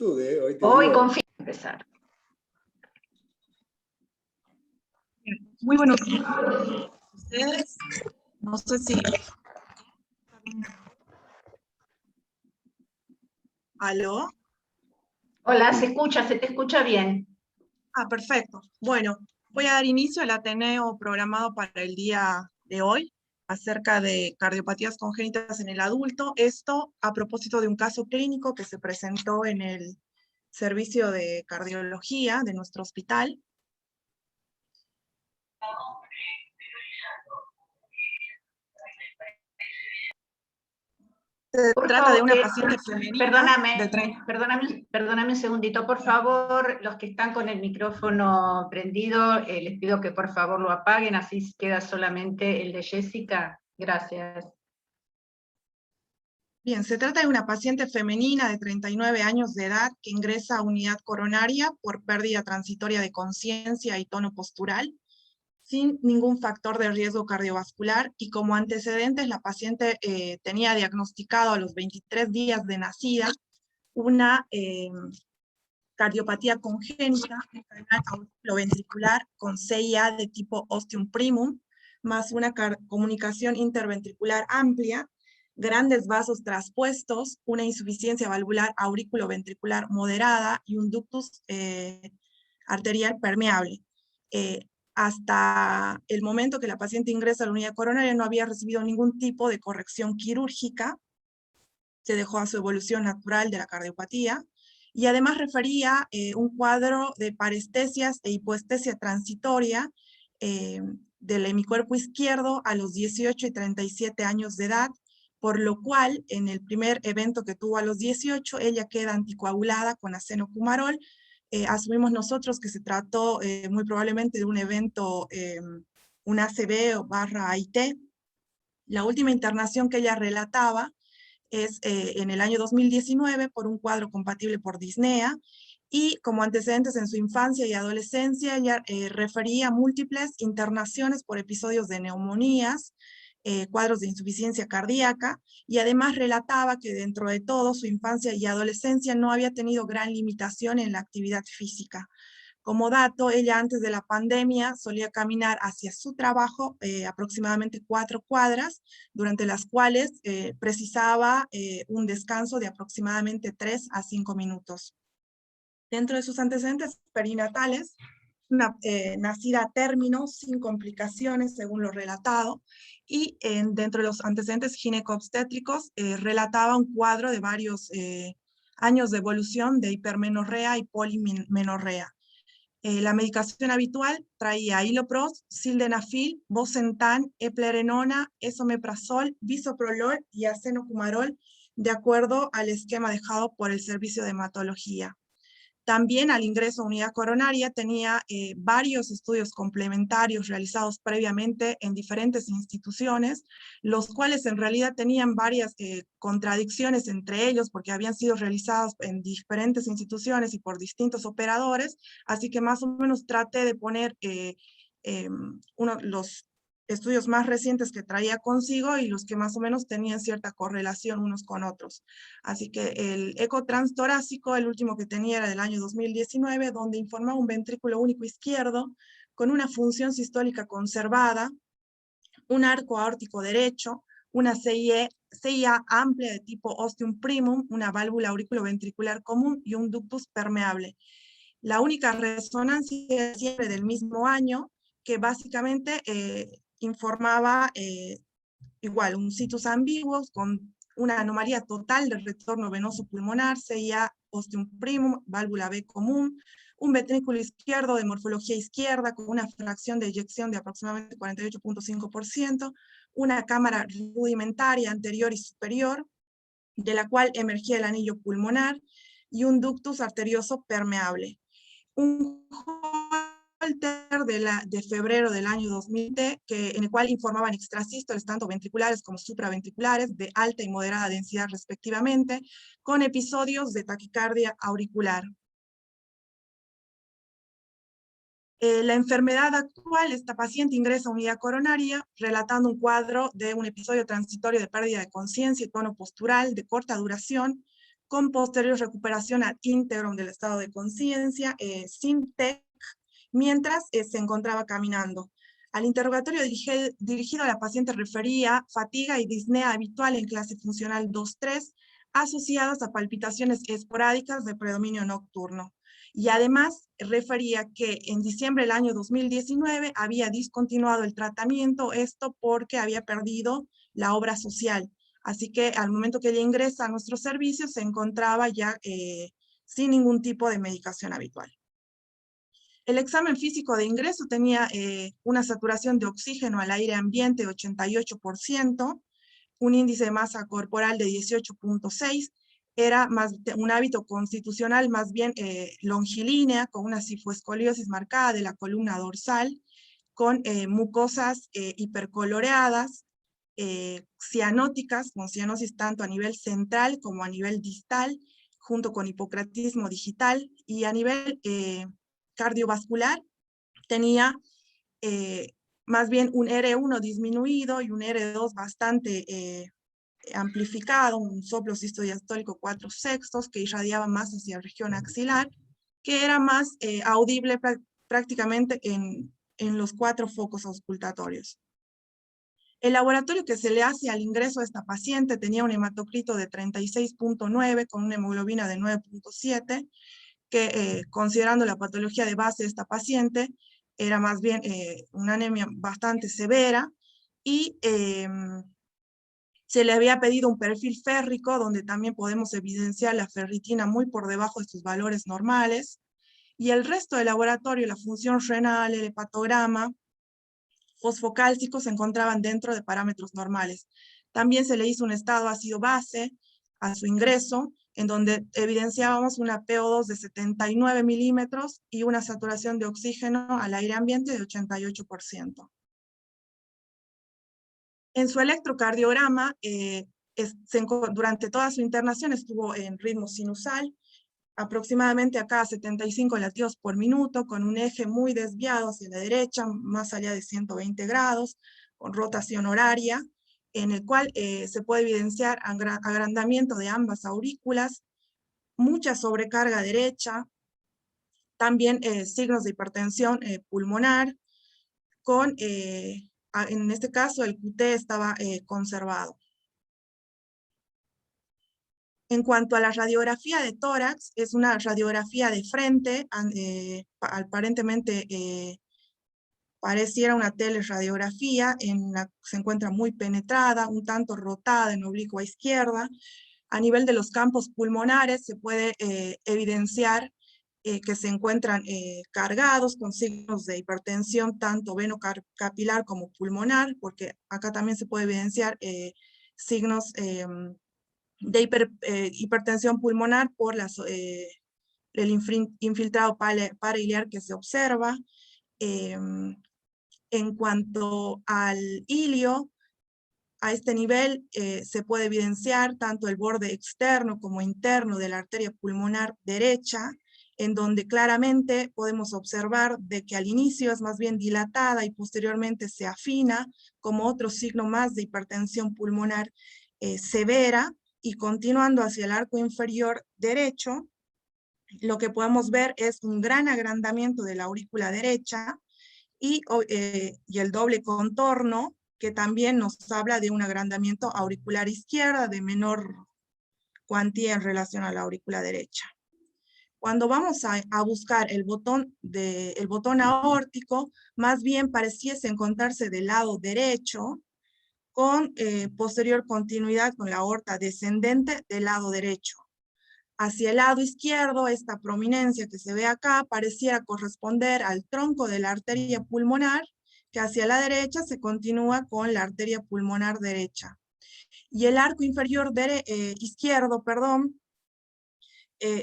Hoy te Hoy digo. confío en empezar. Muy buenos días. Ustedes, no sé si... ¿Aló? Hola, se escucha, se te escucha bien. Ah, perfecto. Bueno, voy a dar inicio al Ateneo programado para el día de hoy acerca de cardiopatías congénitas en el adulto. Esto a propósito de un caso clínico que se presentó en el servicio de cardiología de nuestro hospital. Se Por trata de favor, una paciente femenina de 30. Perdóname un segundito, por favor, los que están con el micrófono prendido, les pido que por favor lo apaguen, así queda solamente el de Jessica. Gracias. Bien, se trata de una paciente femenina de 39 años de edad que ingresa a unidad coronaria por pérdida transitoria de conciencia y tono postural, sin ningún factor de riesgo cardiovascular, y como antecedentes la paciente tenía diagnosticado a los 23 días de nacida una cardiopatía congénita, un canal auriculoventricular con CIA de tipo ostium primum, más una comunicación interventricular amplia, grandes vasos traspuestos, una insuficiencia valvular auriculoventricular moderada y un ductus arterial permeable. Hasta el momento que la paciente ingresa a la unidad coronaria no había recibido ningún tipo de corrección quirúrgica, se dejó a su evolución natural de la cardiopatía, y además refería un cuadro de parestesias e hipoestesia transitoria del hemicuerpo izquierdo a los 18 y 37 años de edad, por lo cual en el primer evento que tuvo a los 18, ella queda anticoagulada con acenocumarol. Asumimos nosotros que se trató muy probablemente de un evento, un ACV o barra AIT. La última internación que ella relataba es en el año 2019 por un cuadro compatible por disnea, y como antecedentes en su infancia y adolescencia ella refería múltiples internaciones por episodios de neumonías, cuadros de insuficiencia cardíaca, y además relataba que dentro de todo su infancia y adolescencia no había tenido gran limitación en la actividad física. Como dato, ella antes de la pandemia solía caminar hacia su trabajo aproximadamente 4 cuadras, durante las cuales precisaba un descanso de aproximadamente 3 a 5 minutos. Dentro de sus antecedentes perinatales, una nacida a término, sin complicaciones, según lo relatado, y dentro de los antecedentes gineco-obstétricos relataba un cuadro de varios años de evolución de hipermenorrea y polimenorrea. La medicación habitual traía iloprost, sildenafil, bosentan, eplerenona, esomeprazol, bisoprolol y acenocumarol, de acuerdo al esquema dejado por el servicio de hematología. También al ingreso a unidad coronaria tenía varios estudios complementarios realizados previamente en diferentes instituciones, los cuales en realidad tenían varias contradicciones entre ellos porque habían sido realizados en diferentes instituciones y por distintos operadores, así que más o menos traté de poner los estudios más recientes que traía consigo y los que más o menos tenían cierta correlación unos con otros. Así que el eco transtorácico, el último que tenía era del año 2019, donde informaba un ventrículo único izquierdo con una función sistólica conservada, un arco aórtico derecho, una CIA amplia de tipo ostium primum, una válvula auriculoventricular común y un ductus permeable. La única resonancia siempre del mismo año, que básicamente informaba igual un situs ambiguos con una anomalía total del retorno venoso pulmonar, CIA ostium primum, válvula B común, un ventrículo izquierdo de morfología izquierda con una fracción de eyección de aproximadamente 48.5%, una cámara rudimentaria anterior y superior, de la cual emergía el anillo pulmonar, y un ductus arterioso permeable. Un Holter de febrero del año 2000, en el cual informaban extrasístoles tanto ventriculares como supraventriculares de alta y moderada densidad respectivamente, con episodios de taquicardia auricular. La enfermedad actual, esta paciente ingresa a unidad coronaria relatando un cuadro de un episodio transitorio de pérdida de conciencia y tono postural de corta duración, con posterior recuperación ad íntegro del estado de conciencia, sin TEC, mientras se encontraba caminando. Al interrogatorio dirigido a la paciente refería fatiga y disnea habitual en clase funcional 2-3, asociadas a palpitaciones esporádicas de predominio nocturno. Y además refería que en diciembre del año 2019 había discontinuado el tratamiento, esto porque había perdido la obra social. Así que al momento que ella ingresa a nuestros servicios se encontraba ya sin ningún tipo de medicación habitual. El examen físico de ingreso tenía una saturación de oxígeno al aire ambiente de 88%, un índice de masa corporal de 18.6, era más un hábito constitucional más bien longilínea, con una cifoescoliosis marcada de la columna dorsal, con mucosas hipercoloreadas, cianóticas, con cianosis tanto a nivel central como a nivel distal, junto con hipocratismo digital, y a nivel cardiovascular tenía más bien un R1 disminuido y un R2 bastante amplificado, un soplo sistodiastólico 4/6 que irradiaba más hacia la región axilar, que era más audible prácticamente en los 4 focos auscultatorios. El laboratorio que se le hace al ingreso a esta paciente tenía un hematocrito de 36.9 con una hemoglobina de 9.7, que considerando la patología de base de esta paciente, era más bien una anemia bastante severa, y se le había pedido un perfil férrico, donde también podemos evidenciar la ferritina muy por debajo de sus valores normales, y el resto del laboratorio, la función renal, el hepatograma, fosfocálcicos se encontraban dentro de parámetros normales. También se le hizo un estado ácido-base a su ingreso, en donde evidenciábamos una PO2 de 79 milímetros y una saturación de oxígeno al aire ambiente de 88%. En su electrocardiograma, durante toda su internación estuvo en ritmo sinusal, aproximadamente a cada 75 latidos por minuto, con un eje muy desviado hacia la derecha, más allá de 120 grados, con rotación horaria, en el cual se puede evidenciar agrandamiento de ambas aurículas, mucha sobrecarga derecha, también signos de hipertensión pulmonar, con, en este caso, el QT estaba conservado. En cuanto a la radiografía de tórax, es una radiografía de frente, aparentemente pareciera una teleradiografía, se encuentra muy penetrada, un tanto rotada en oblicua izquierda. A nivel de los campos pulmonares se puede evidenciar que se encuentran cargados con signos de hipertensión, tanto venocapilar como pulmonar, porque acá también se puede evidenciar signos de hipertensión pulmonar por el infiltrado parailiar que se observa. En cuanto al ilio, a este nivel se puede evidenciar tanto el borde externo como interno de la arteria pulmonar derecha, en donde claramente podemos observar de que al inicio es más bien dilatada y posteriormente se afina como otro signo más de hipertensión pulmonar severa, y continuando hacia el arco inferior derecho, lo que podemos ver es un gran agrandamiento de la aurícula derecha y el doble contorno, que también nos habla de un agrandamiento auricular izquierda de menor cuantía en relación a la aurícula derecha. Cuando vamos a buscar el botón aórtico, más bien pareciese encontrarse del lado derecho, con posterior continuidad con la aorta descendente del lado derecho. Hacia el lado izquierdo, esta prominencia que se ve acá pareciera corresponder al tronco de la arteria pulmonar, que hacia la derecha se continúa con la arteria pulmonar derecha. Y el arco inferior izquierdo,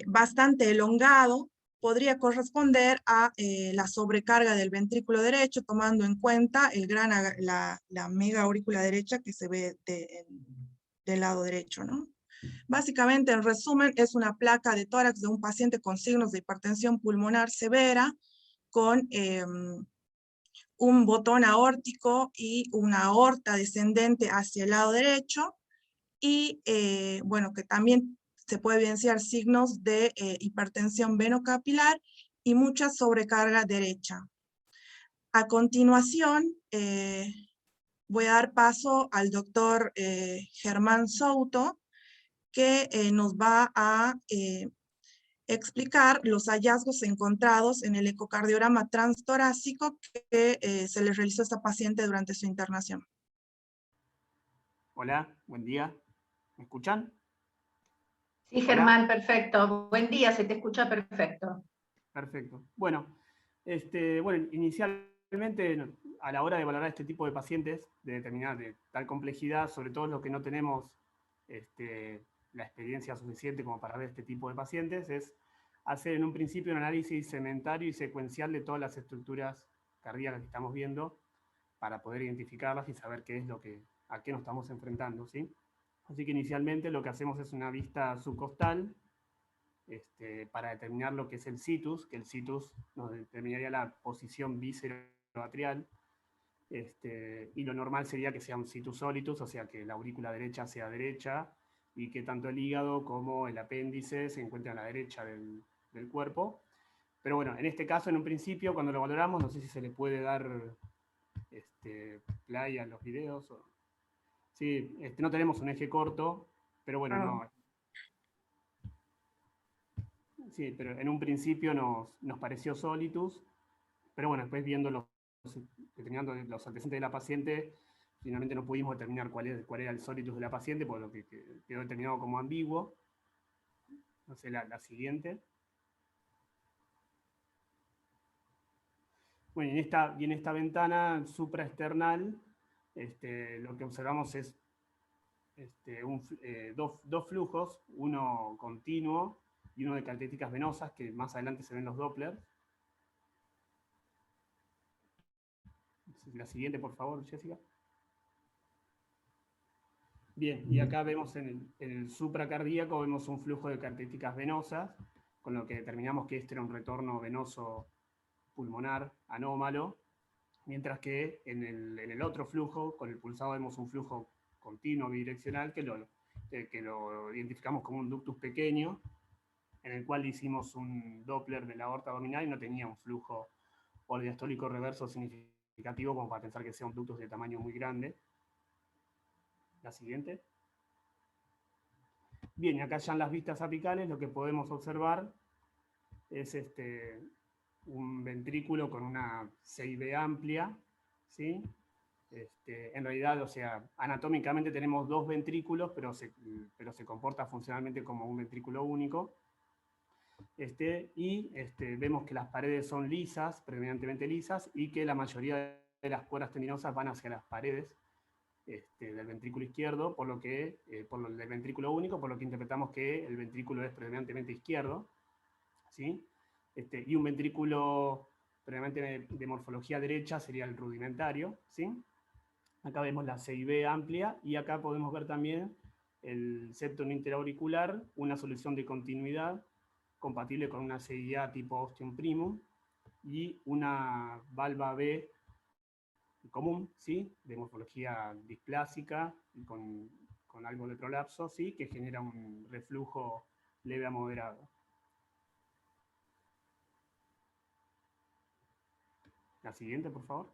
bastante elongado, podría corresponder a la sobrecarga del ventrículo derecho, tomando en cuenta la mega aurícula derecha que se ve del lado derecho, ¿no? Básicamente, en resumen, es una placa de tórax de un paciente con signos de hipertensión pulmonar severa, con un botón aórtico y una aorta descendente hacia el lado derecho, y bueno, que también se puede evidenciar signos de hipertensión venocapilar y mucha sobrecarga derecha. A continuación, voy a dar paso al doctor Germán Souto, que nos va a explicar los hallazgos encontrados en el ecocardiograma transtorácico que se le realizó a esta paciente durante su internación. Hola, buen día. ¿Me escuchan? Sí, Germán, perfecto. Buen día, se te escucha perfecto. Perfecto. Bueno, inicialmente a la hora de valorar este tipo de pacientes, de determinar de tal complejidad, sobre todo los que no tenemos la experiencia suficiente como para ver este tipo de pacientes, es hacer en un principio un análisis segmentario y secuencial de todas las estructuras cardíacas que estamos viendo para poder identificarlas y saber qué es a qué nos estamos enfrentando, ¿sí? Así que inicialmente lo que hacemos es una vista subcostal para determinar lo que es el situs, que el situs nos determinaría la posición visceroatrial, y lo normal sería que sea un situs solitus, o sea que la aurícula derecha sea derecha y que tanto el hígado como el apéndice se encuentren a la derecha del cuerpo. Pero bueno, en este caso, en un principio, cuando lo valoramos, no sé si se le puede dar play a los videos. Sí, no tenemos un eje corto, pero bueno, no. Sí, pero en un principio nos pareció solitus, pero bueno, después determinando los antecedentes de la paciente, finalmente no pudimos determinar cuál era el solitus de la paciente, por lo que quedó determinado como ambiguo. No sé, la siguiente. Bueno, y en esta ventana supraesternal, lo que observamos es dos flujos, uno continuo y uno de características venosas, que más adelante se ven los Doppler. La siguiente, por favor, Jessica. Bien, y acá vemos en el supracardíaco, vemos un flujo de características venosas, con lo que determinamos que este era un retorno venoso pulmonar anómalo, mientras que en el otro flujo, con el pulsado, vemos un flujo continuo bidireccional que lo identificamos como un ductus pequeño, en el cual hicimos un Doppler de la aorta abdominal y no tenía un flujo diastólico reverso significativo como para pensar que sea un ductus de tamaño muy grande. La siguiente. Bien, y acá ya en las vistas apicales lo que podemos observar es un ventrículo con una CIB amplia, ¿sí? En realidad, o sea, anatómicamente tenemos dos ventrículos, pero se comporta funcionalmente como un ventrículo único. Vemos que las paredes son lisas, predominantemente lisas, y que la mayoría de las cuerdas tendinosas van hacia las paredes del ventrículo izquierdo, por el del ventrículo único, por lo que interpretamos que el ventrículo es predominantemente izquierdo, ¿sí? Y un ventrículo predominantemente de morfología derecha sería el rudimentario, ¿sí? Acá vemos la CIB amplia, y acá podemos ver también el septum interauricular, una solución de continuidad compatible con una CIA tipo ostium primum, y una valva B común, ¿sí? De morfología displásica y con algo de prolapso, ¿sí? Que genera un reflujo leve a moderado. La siguiente, por favor.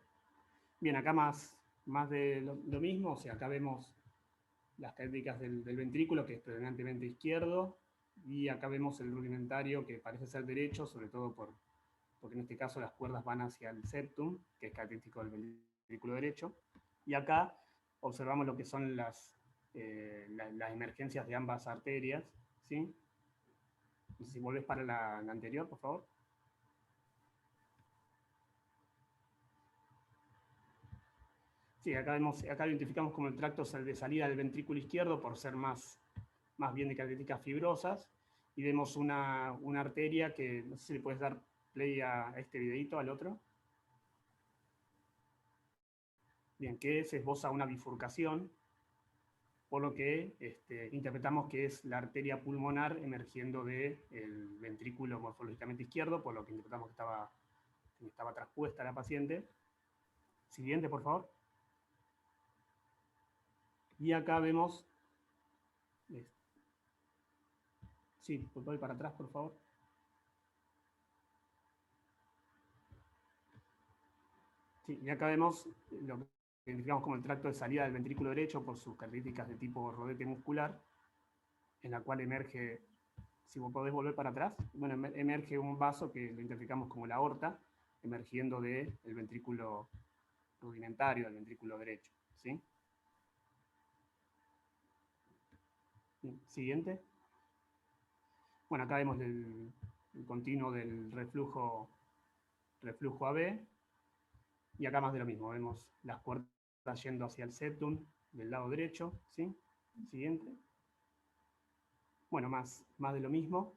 Bien, acá más de lo mismo, o sea, acá vemos las características del ventrículo, que es predominantemente izquierdo, y acá vemos el rudimentario, que parece ser derecho, sobre todo porque en este caso las cuerdas van hacia el septum, que es característico del ventrículo derecho, y acá observamos lo que son las emergencias de ambas arterias, ¿sí? Si volvés para la anterior, por favor. Sí, acá lo identificamos como el tracto de salida del ventrículo izquierdo por ser más bien de características fibrosas, y vemos una arteria que, no sé si le puedes dar play a este videito, al otro. Bien, que se esboza una bifurcación, por lo que interpretamos que es la arteria pulmonar emergiendo del ventrículo morfológicamente izquierdo, por lo que interpretamos que estaba traspuesta la paciente. Siguiente, por favor. Y acá vemos Sí, voy para atrás, por favor. Sí, y acá vemos lo que identificamos como el tracto de salida del ventrículo derecho por sus características de tipo rodete muscular, en la cual emerge, si vos podés volver para atrás, bueno, emerge un vaso que lo identificamos como la aorta, emergiendo del ventrículo rudimentario, del ventrículo derecho. ¿Sí? Siguiente. Bueno, acá vemos el continuo del reflujo AB, y acá más de lo mismo, vemos las puertas yendo hacia el septum del lado derecho. ¿Sí? Siguiente. Bueno, más de lo mismo.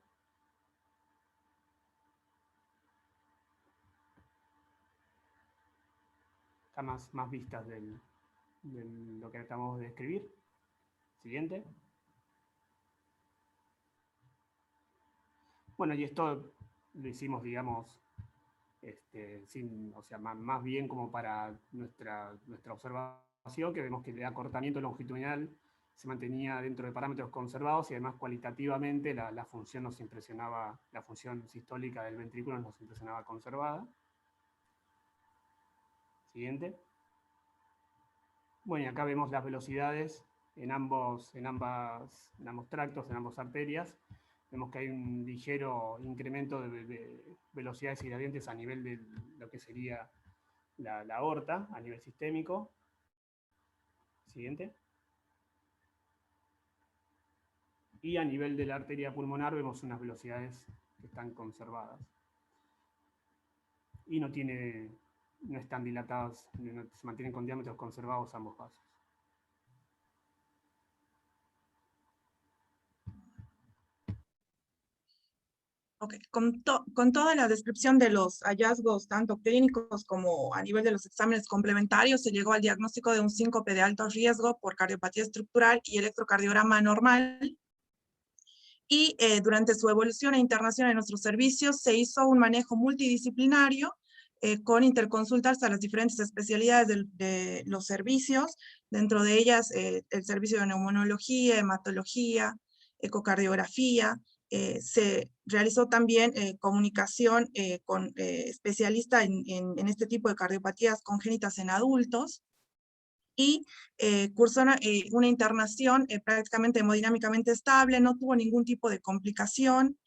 Acá más vistas de lo que acabamos de describir. Siguiente. Bueno, y esto lo hicimos, digamos, o sea, más bien como para nuestra observación, que vemos que el acortamiento longitudinal se mantenía dentro de parámetros conservados, y además cualitativamente la función nos impresionaba, la función sistólica del ventrículo nos impresionaba conservada. Siguiente. Bueno, y acá vemos las velocidades en ambos tractos, en ambas arterias. Vemos que hay un ligero incremento de velocidades y gradientes a nivel de lo que sería la aorta, a nivel sistémico. Siguiente. Y a nivel de la arteria pulmonar vemos unas velocidades que están conservadas. Y no están dilatadas, se mantienen con diámetros conservados ambos vasos. Ok, con toda la descripción de los hallazgos, tanto clínicos como a nivel de los exámenes complementarios, se llegó al diagnóstico de un síncope de alto riesgo por cardiopatía estructural y electrocardiograma normal. Y durante su evolución e internación en nuestros servicios se hizo un manejo multidisciplinario con interconsultas a las diferentes especialidades de los servicios, dentro de ellas el servicio de neumonología, hematología, ecocardiografía. Se realizó también comunicación con especialistas en este tipo de cardiopatías congénitas en adultos, y cursó una internación prácticamente hemodinámicamente estable, no tuvo ningún tipo de complicación,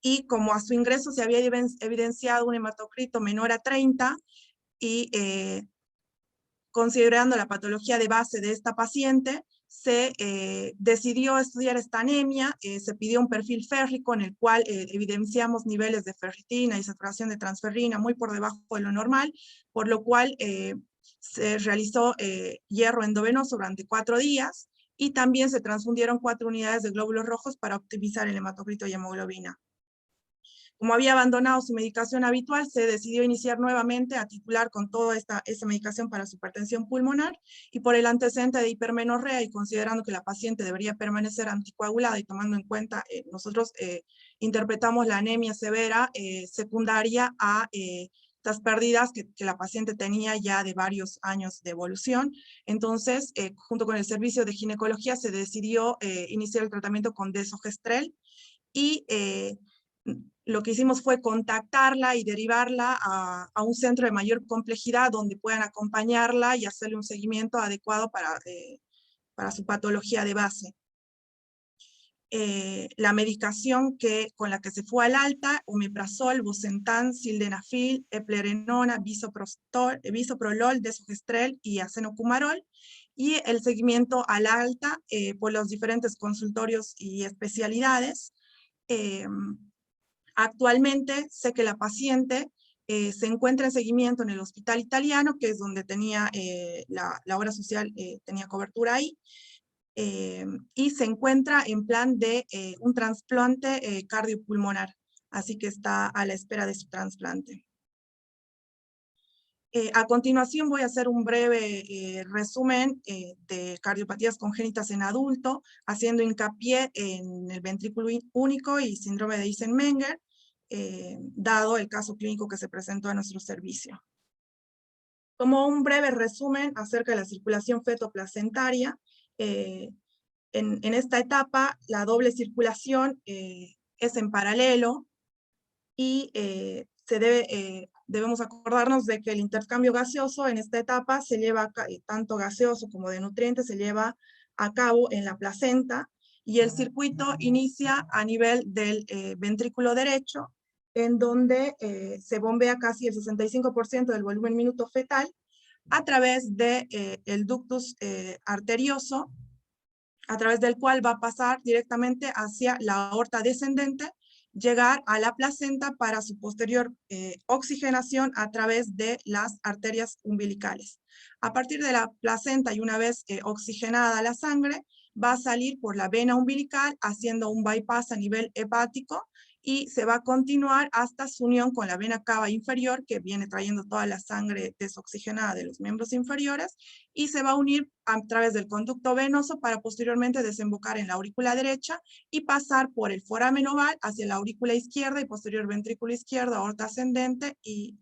y como a su ingreso se había evidenciado un hematocrito menor a 30, y considerando la patología de base de esta paciente, se decidió estudiar esta anemia. Se pidió un perfil férrico en el cual evidenciamos niveles de ferritina y saturación de transferrina muy por debajo de lo normal, por lo cual se realizó hierro endovenoso durante 4 días, y también se transfundieron 4 unidades de glóbulos rojos para optimizar el hematocrito y hemoglobina. Como había abandonado su medicación habitual, se decidió iniciar nuevamente a titular con toda esa medicación para su hipertensión pulmonar, y por el antecedente de hipermenorrea y considerando que la paciente debería permanecer anticoagulada y tomando en cuenta, nosotros interpretamos la anemia severa secundaria a estas pérdidas que la paciente tenía ya de varios años de evolución. Entonces, junto con el servicio de ginecología se decidió iniciar el tratamiento con desogestrel, y lo que hicimos fue contactarla y derivarla a un centro de mayor complejidad donde puedan acompañarla y hacerle un seguimiento adecuado para su patología de base. La medicación con la que se fue al alta: omeprazol, bucentan, sildenafil, eplerenona, bisoprolol, desogestrel y acenocumarol, y el seguimiento al alta por los diferentes consultorios y especialidades. Actualmente sé que la paciente se encuentra en seguimiento en el hospital italiano, que es donde tenía la obra social, tenía cobertura ahí, y se encuentra en plan de un trasplante cardiopulmonar, así que está a la espera de su trasplante. A continuación voy a hacer un breve resumen de cardiopatías congénitas en adulto, haciendo hincapié en el ventrículo único y síndrome de Eisenmenger, dado el caso clínico que se presentó a nuestro servicio. Como un breve resumen acerca de la circulación fetoplacentaria, En esta etapa, la doble circulación es en paralelo y debemos acordarnos de que el intercambio gaseoso en esta etapa se lleva, tanto gaseoso como de nutrientes, se lleva a cabo en la placenta, y el circuito inicia a nivel del ventrículo derecho, en donde se bombea casi el 65% del volumen minuto fetal a través del ductus arterioso, a través del cual va a pasar directamente hacia la aorta descendente, llegar a la placenta para su posterior oxigenación a través de las arterias umbilicales. A partir de la placenta, y una vez oxigenada la sangre, va a salir por la vena umbilical haciendo un bypass a nivel hepático, y se va a continuar hasta su unión con la vena cava inferior, que viene trayendo toda la sangre desoxigenada de los miembros inferiores, y se va a unir a través del conducto venoso para posteriormente desembocar en la aurícula derecha y pasar por el foramen oval hacia la aurícula izquierda y posterior ventrículo izquierdo, aorta ascendente y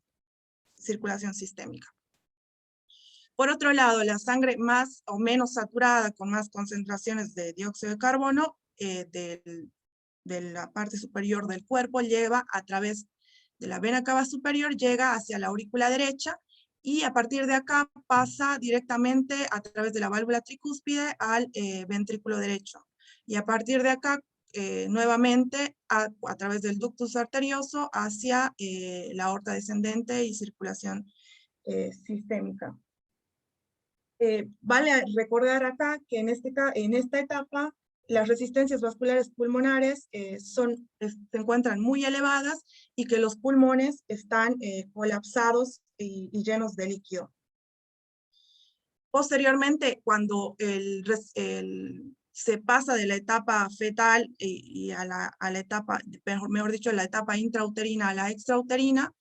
circulación sistémica. Por otro lado, la sangre más o menos saturada, con más concentraciones de dióxido de carbono de la parte superior del cuerpo, lleva a través de la vena cava superior, llega hacia la aurícula derecha, y a partir de acá pasa directamente a través de la válvula tricúspide al ventrículo derecho. Y a partir de acá, nuevamente, a través del ductus arterioso hacia la aorta descendente y circulación sistémica. Vale recordar acá que en esta etapa las resistencias vasculares pulmonares se encuentran muy elevadas, y que los pulmones están colapsados y llenos de líquido. Posteriormente, cuando se pasa de la etapa fetal y a la etapa, mejor dicho, la etapa intrauterina a la extrauterina,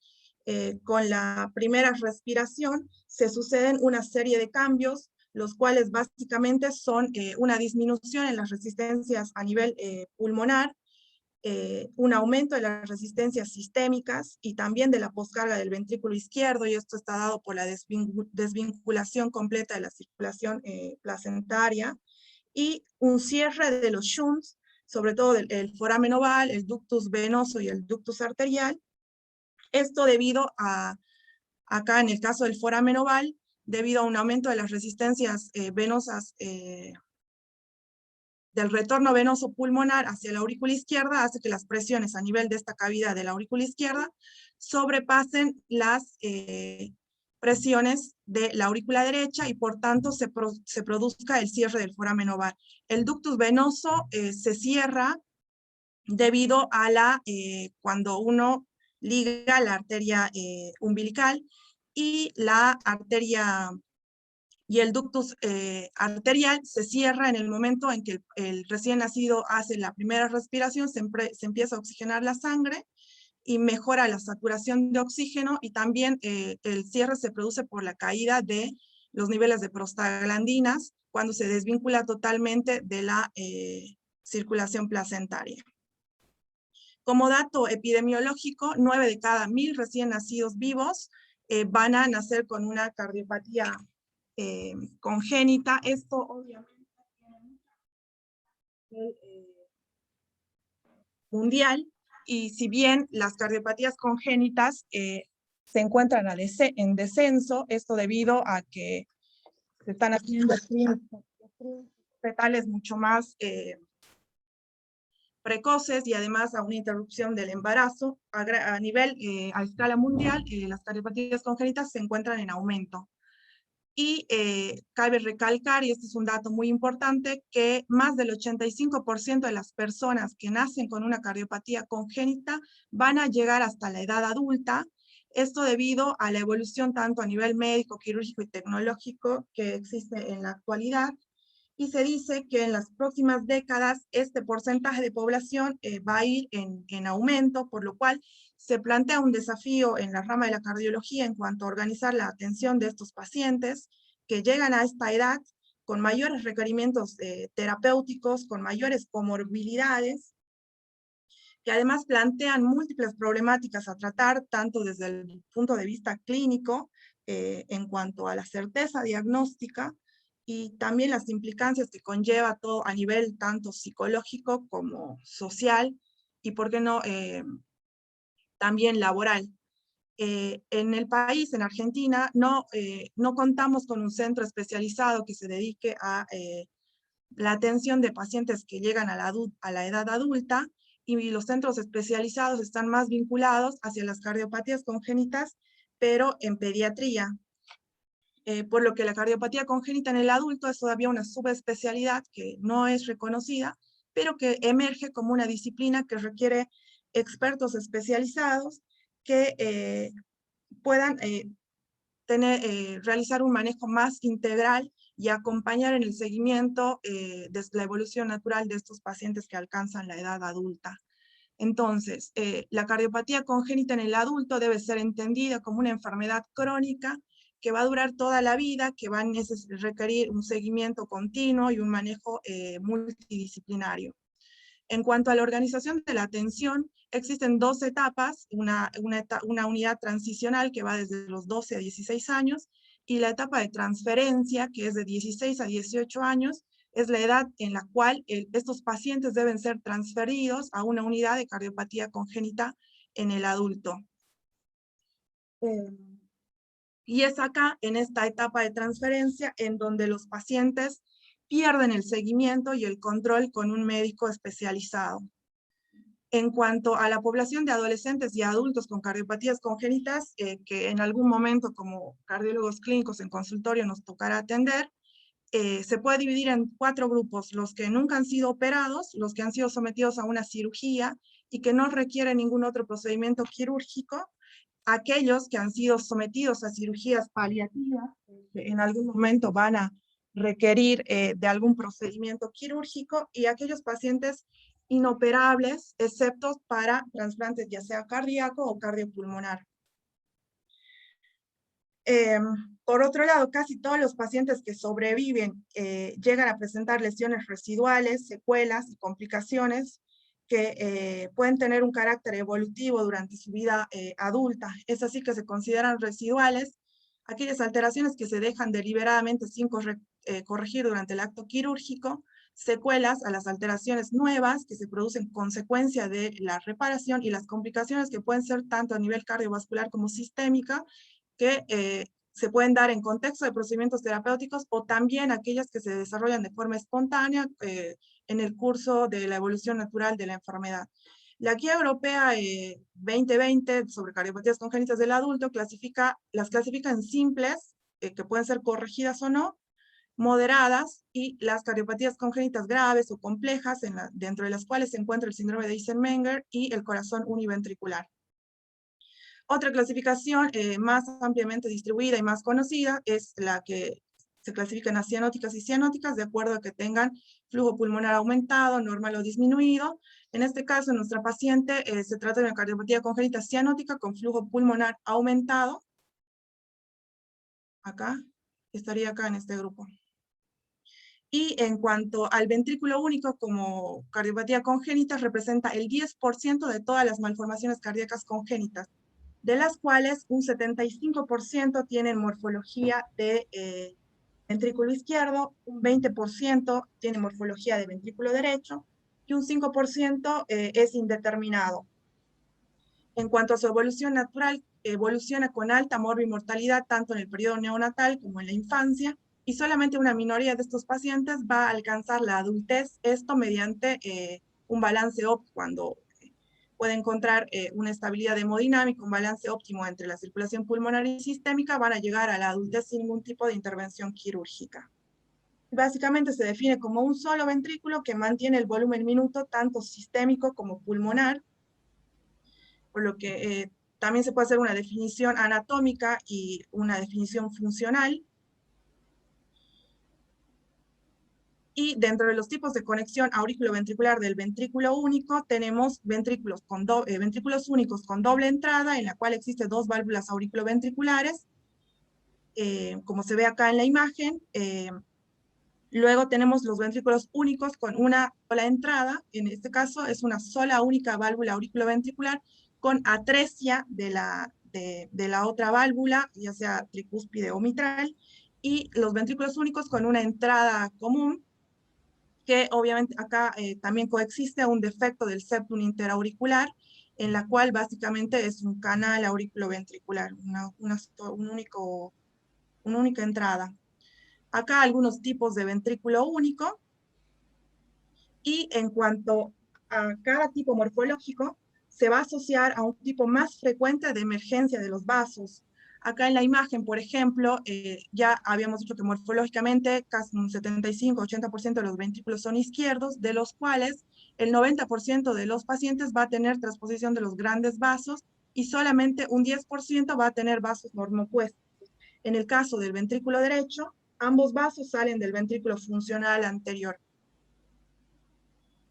con la primera respiración se suceden una serie de cambios, los cuales básicamente son una disminución en las resistencias a nivel pulmonar, un aumento de las resistencias sistémicas y también de la poscarga del ventrículo izquierdo, y esto está dado por la desvinculación completa de la circulación placentaria, y un cierre de los shunts, sobre todo el foramen oval, el ductus venoso y el ductus arterial. Esto debido a, acá en el caso del foramen oval, debido a un aumento de las resistencias venosas del retorno venoso pulmonar hacia la aurícula izquierda, hace que las presiones a nivel de esta cavidad de la aurícula izquierda sobrepasen las presiones de la aurícula derecha, y por tanto se produzca el cierre del foramen oval. El ductus venoso se cierra debido a cuando uno liga la arteria umbilical, y la arteria y el ductus arterial se cierra en el momento en que el recién nacido hace la primera respiración, se empieza a oxigenar la sangre y mejora la saturación de oxígeno, y también el cierre se produce por la caída de los niveles de prostaglandinas cuando se desvincula totalmente de la circulación placentaria. Como dato epidemiológico, 9 de cada 1000 recién nacidos vivos van a nacer con una cardiopatía congénita. Esto obviamente tiene mundial, y si bien las cardiopatías congénitas se encuentran en descenso, esto debido a que se están haciendo fetales mucho más precoces, y además a una interrupción del embarazo. A escala mundial, las cardiopatías congénitas se encuentran en aumento. Y cabe recalcar, y este es un dato muy importante, que más del 85% de las personas que nacen con una cardiopatía congénita van a llegar hasta la edad adulta. Esto debido a la evolución tanto a nivel médico, quirúrgico y tecnológico que existe en la actualidad. Y se dice que en las próximas décadas este porcentaje de población va a ir en aumento, por lo cual se plantea un desafío en la rama de la cardiología en cuanto a organizar la atención de estos pacientes que llegan a esta edad con mayores requerimientos terapéuticos, con mayores comorbilidades, que además plantean múltiples problemáticas a tratar, tanto desde el punto de vista clínico, en cuanto a la certeza diagnóstica, y también las implicancias que conlleva todo a nivel tanto psicológico como social, y por qué no, también laboral. En el país, en Argentina, no contamos con un centro especializado que se dedique a la atención de pacientes que llegan a la edad adulta, y los centros especializados están más vinculados hacia las cardiopatías congénitas, pero en pediatría. Por lo que la cardiopatía congénita en el adulto es todavía una subespecialidad que no es reconocida, pero que emerge como una disciplina que requiere expertos especializados que puedan realizar un manejo más integral y acompañar en el seguimiento de la evolución natural de estos pacientes que alcanzan la edad adulta. Entonces, la cardiopatía congénita en el adulto debe ser entendida como una enfermedad crónica que va a durar toda la vida, que va a requerir un seguimiento continuo y un manejo multidisciplinario. En cuanto a la organización de la atención, existen dos etapas, una unidad transicional que va desde los 12 a 16 años, y la etapa de transferencia, que es de 16 a 18 años, es la edad en la cual estos pacientes deben ser transferidos a una unidad de cardiopatía congénita en el adulto. Y es acá, en esta etapa de transferencia, en donde los pacientes pierden el seguimiento y el control con un médico especializado. En cuanto a la población de adolescentes y adultos con cardiopatías congénitas, que en algún momento como cardiólogos clínicos en consultorio nos tocará atender, se puede dividir en 4 grupos: los que nunca han sido operados, los que han sido sometidos a una cirugía y que no requieren ningún otro procedimiento quirúrgico, aquellos que han sido sometidos a cirugías paliativas, que en algún momento van a requerir de algún procedimiento quirúrgico, y aquellos pacientes inoperables, excepto para trasplantes ya sea cardíaco o cardiopulmonar. Por otro lado, casi todos los pacientes que sobreviven llegan a presentar lesiones residuales, secuelas y complicaciones que pueden tener un carácter evolutivo durante su vida adulta. Es así que se consideran residuales aquellas alteraciones que se dejan deliberadamente sin corregir durante el acto quirúrgico, secuelas a las alteraciones nuevas que se producen consecuencia de la reparación, y las complicaciones que pueden ser tanto a nivel cardiovascular como sistémica, que se pueden dar en contexto de procedimientos terapéuticos, o también aquellas que se desarrollan de forma espontánea en el curso de la evolución natural de la enfermedad. La Guía Europea 2020 sobre cardiopatías congénitas del adulto las clasifica en simples, que pueden ser corregidas o no, moderadas, y las cardiopatías congénitas graves o complejas, dentro de las cuales se encuentra el síndrome de Eisenmenger y el corazón univentricular. Otra clasificación más ampliamente distribuida y más conocida es la que se clasifica en acianóticas y cianóticas, de acuerdo a que tengan flujo pulmonar aumentado, normal o disminuido. En este caso, en nuestra paciente se trata de una cardiopatía congénita cianótica con flujo pulmonar aumentado. Acá, estaría acá en este grupo. Y en cuanto al ventrículo único como cardiopatía congénita, representa el 10% de todas las malformaciones cardíacas congénitas, de las cuales un 75% tienen morfología de ventrículo izquierdo, un 20% tiene morfología de ventrículo derecho, y un 5% es indeterminado. En cuanto a su evolución natural, evoluciona con alta morbimortalidad tanto en el periodo neonatal como en la infancia, y solamente una minoría de estos pacientes va a alcanzar la adultez, esto mediante un balance óptimo, cuando puede encontrar una estabilidad hemodinámica, un balance óptimo entre la circulación pulmonar y sistémica, van a llegar a la adultez sin ningún tipo de intervención quirúrgica. Básicamente se define como un solo ventrículo que mantiene el volumen minuto tanto sistémico como pulmonar, por lo que también se puede hacer una definición anatómica y una definición funcional. Y dentro de los tipos de conexión auriculoventricular del ventrículo único, tenemos ventrículos únicos con doble entrada, en la cual existen 2 válvulas auriculoventriculares, como se ve acá en la imagen. Luego tenemos los ventrículos únicos con una sola entrada, en este caso es una sola única válvula auriculoventricular con atresia de la otra válvula, ya sea tricúspide o mitral. y los ventrículos únicos con una entrada común, que obviamente acá también coexiste un defecto del septum interauricular, en la cual básicamente es un canal auriculoventricular, una única entrada. Acá algunos tipos de ventrículo único, y en cuanto a cada tipo morfológico, se va a asociar a un tipo más frecuente de emergencia de los vasos. Acá en la imagen, por ejemplo, ya habíamos dicho que morfológicamente casi un 75-80% de los ventrículos son izquierdos, de los cuales el 90% de los pacientes va a tener transposición de los grandes vasos y solamente un 10% va a tener vasos normopuestos. En el caso del ventrículo derecho, ambos vasos salen del ventrículo funcional anterior.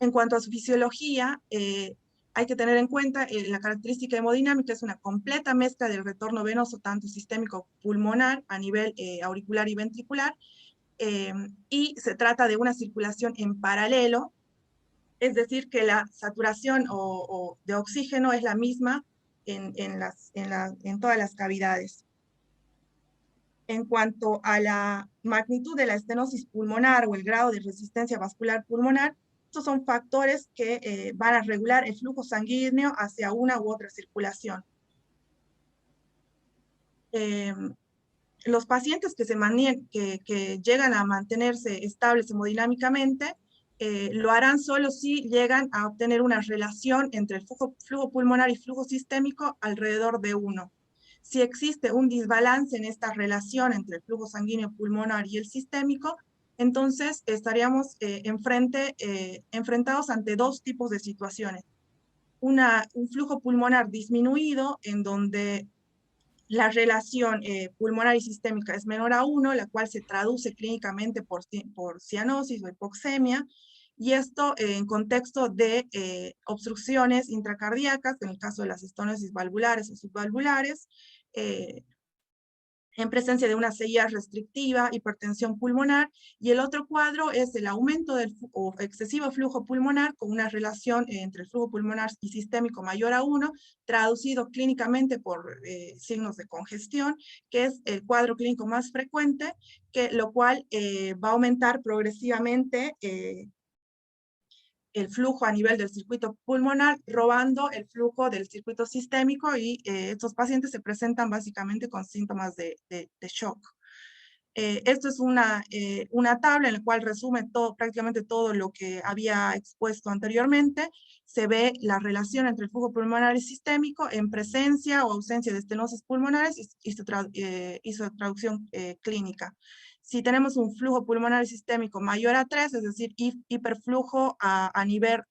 En cuanto a su fisiología, hay que tener en cuenta la característica hemodinámica es una completa mezcla del retorno venoso, tanto sistémico pulmonar a nivel auricular y ventricular, y se trata de una circulación en paralelo, es decir, que la saturación de oxígeno es la misma en todas las cavidades. En cuanto a la magnitud de la estenosis pulmonar o el grado de resistencia vascular pulmonar, estos son factores que van a regular el flujo sanguíneo hacia una u otra circulación. Los pacientes que llegan a mantenerse estables hemodinámicamente, lo harán solo si llegan a obtener una relación entre el flujo pulmonar y flujo sistémico alrededor de 1. Si existe un desbalance en esta relación entre el flujo sanguíneo pulmonar y el sistémico, entonces estaríamos enfrentados ante dos tipos de situaciones. Un flujo pulmonar disminuido, en donde la relación pulmonar y sistémica es menor a 1, la cual se traduce clínicamente por cianosis o hipoxemia, y esto en contexto de obstrucciones intracardíacas, en el caso de las estenosis valvulares o subvalvulares, en presencia de una CIA restrictiva, hipertensión pulmonar, y el otro cuadro es el aumento del excesivo flujo pulmonar con una relación entre el flujo pulmonar y sistémico mayor a 1, traducido clínicamente por signos de congestión, que es el cuadro clínico más frecuente, lo cual va a aumentar progresivamente el flujo a nivel del circuito pulmonar, robando el flujo del circuito sistémico, y estos pacientes se presentan básicamente con síntomas de shock. Esto es una tabla en la cual resume prácticamente todo lo que había expuesto anteriormente. Se ve la relación entre el flujo pulmonar y sistémico en presencia o ausencia de estenosis pulmonares y su traducción clínica. Si tenemos un flujo pulmonar sistémico mayor a 3, es decir, hiperflujo a nivel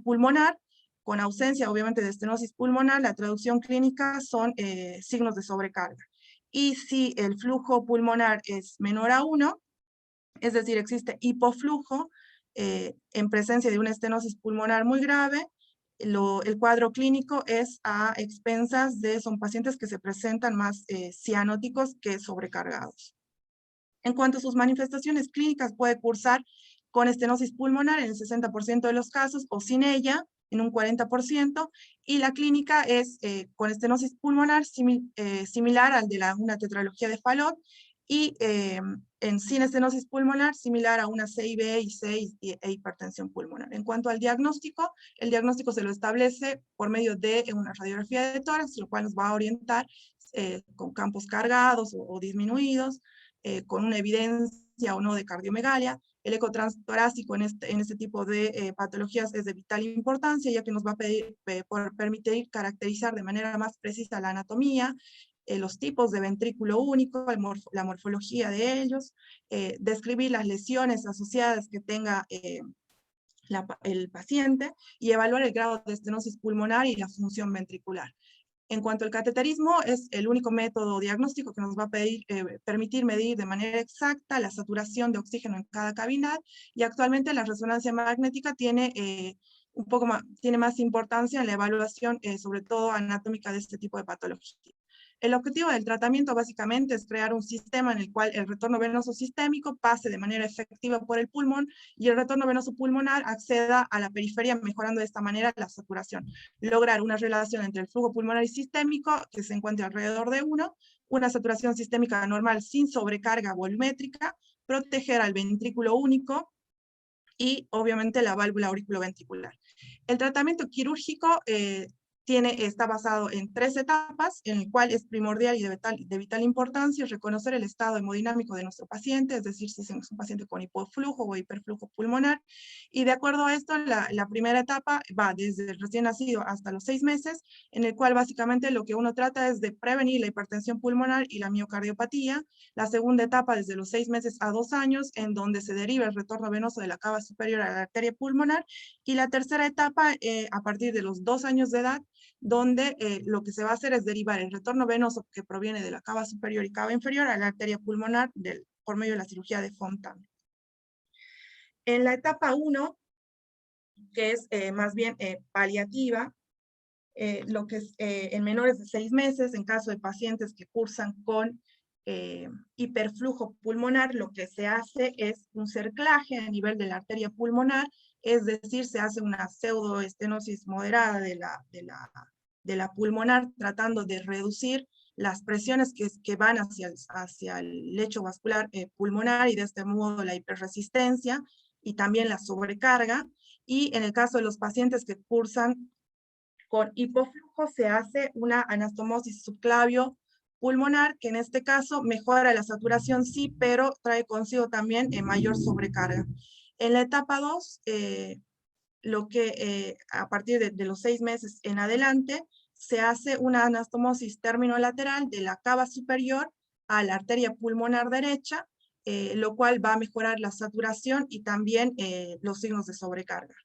pulmonar, con ausencia obviamente de estenosis pulmonar, la traducción clínica son signos de sobrecarga. Y si el flujo pulmonar es menor a 1, es decir, existe hipoflujo en presencia de una estenosis pulmonar muy grave, el cuadro clínico es a expensas son pacientes que se presentan más cianóticos que sobrecargados. En cuanto a sus manifestaciones clínicas, puede cursar con estenosis pulmonar en el 60% de los casos, o sin ella en un 40%, y la clínica es con estenosis pulmonar similar al de una tetralogía de Fallot, y sin estenosis pulmonar similar a una CIB y C e hipertensión pulmonar. En cuanto al diagnóstico, el diagnóstico se lo establece por medio de una radiografía de tórax, lo cual nos va a orientar con campos cargados o disminuidos, con una evidencia o no de cardiomegalia. El eco transtorácico en este tipo de patologías es de vital importancia, ya que nos va a permitir caracterizar de manera más precisa la anatomía, los tipos de ventrículo único, la morfología de ellos, describir las lesiones asociadas que tenga el paciente, y evaluar el grado de estenosis pulmonar y la función ventricular. En cuanto al cateterismo, es el único método diagnóstico que nos va a permitir medir de manera exacta la saturación de oxígeno en cada cavidad, y actualmente la resonancia magnética tiene más importancia en la evaluación, sobre todo anatómica, de este tipo de patología. El objetivo del tratamiento básicamente es crear un sistema en el cual el retorno venoso sistémico pase de manera efectiva por el pulmón y el retorno venoso pulmonar acceda a la periferia, mejorando de esta manera la saturación. Lograr una relación entre el flujo pulmonar y sistémico que se encuentre alrededor de 1, una saturación sistémica normal sin sobrecarga volumétrica, proteger al ventrículo único y obviamente la válvula auriculoventricular. El tratamiento quirúrgico está basado en 3 etapas, en el cual es primordial y de vital importancia reconocer el estado hemodinámico de nuestro paciente, es decir, si es un paciente con hipoflujo o hiperflujo pulmonar, y de acuerdo a esto, la primera etapa va desde el recién nacido hasta los 6 meses, en el cual básicamente lo que uno trata es de prevenir la hipertensión pulmonar y la miocardiopatía. La segunda etapa desde los 6 meses a 2 años, en donde se deriva el retorno venoso de la cava superior a la arteria pulmonar, y la tercera etapa a partir de los 2 años de edad, donde lo que se va a hacer es derivar el retorno venoso que proviene de la cava superior y cava inferior a la arteria pulmonar por medio de la cirugía de Fontan. En la etapa 1, que es más bien paliativa, lo que es en menores de 6 meses, en caso de pacientes que cursan con hiperflujo pulmonar, lo que se hace es un cerclaje a nivel de la arteria pulmonar, es decir, se hace una pseudoestenosis moderada de la pulmonar, tratando de reducir las presiones que van hacia el lecho vascular pulmonar, y de este modo la hiperresistencia y también la sobrecarga. Y en el caso de los pacientes que cursan con hipoflujo, se hace una anastomosis subclavio pulmonar, que en este caso mejora la saturación, sí, pero trae consigo también mayor sobrecarga. En la etapa 2, a partir de los 6 meses en adelante, se hace una anastomosis terminolateral de la cava superior a la arteria pulmonar derecha, lo cual va a mejorar la saturación y también los signos de sobrecarga.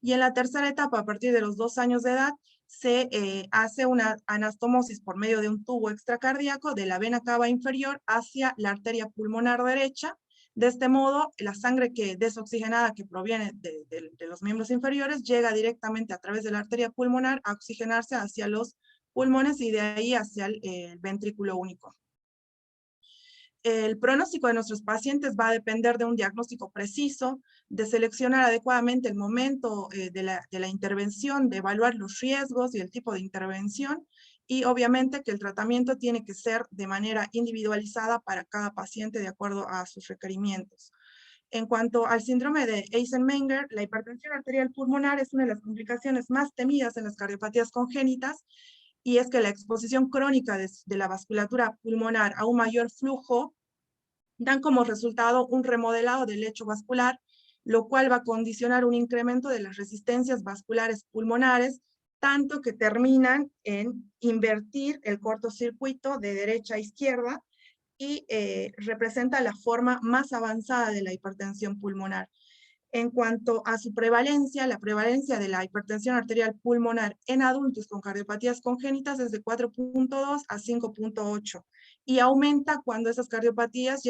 Y en la tercera etapa, a partir de los 2 años de edad, se hace una anastomosis por medio de un tubo extracardíaco de la vena cava inferior hacia la arteria pulmonar derecha. De este modo, la sangre desoxigenada que proviene de los miembros inferiores llega directamente a través de la arteria pulmonar a oxigenarse hacia los pulmones y de ahí hacia el ventrículo único. El pronóstico de nuestros pacientes va a depender de un diagnóstico preciso, de seleccionar adecuadamente el momento de la intervención, de evaluar los riesgos y el tipo de intervención, y obviamente que el tratamiento tiene que ser de manera individualizada para cada paciente de acuerdo a sus requerimientos. En cuanto al síndrome de Eisenmenger, la hipertensión arterial pulmonar es una de las complicaciones más temidas en las cardiopatías congénitas, y es que la exposición crónica de la vasculatura pulmonar a un mayor flujo dan como resultado un remodelado del lecho vascular, lo cual va a condicionar un incremento de las resistencias vasculares pulmonares, tanto que terminan en invertir el cortocircuito de derecha a izquierda, y representa la forma más avanzada de la hipertensión pulmonar. En cuanto a su prevalencia, la prevalencia de la hipertensión arterial pulmonar en adultos con cardiopatías congénitas es de 4.2 a 5.8 y aumenta cuando esas cardiopatías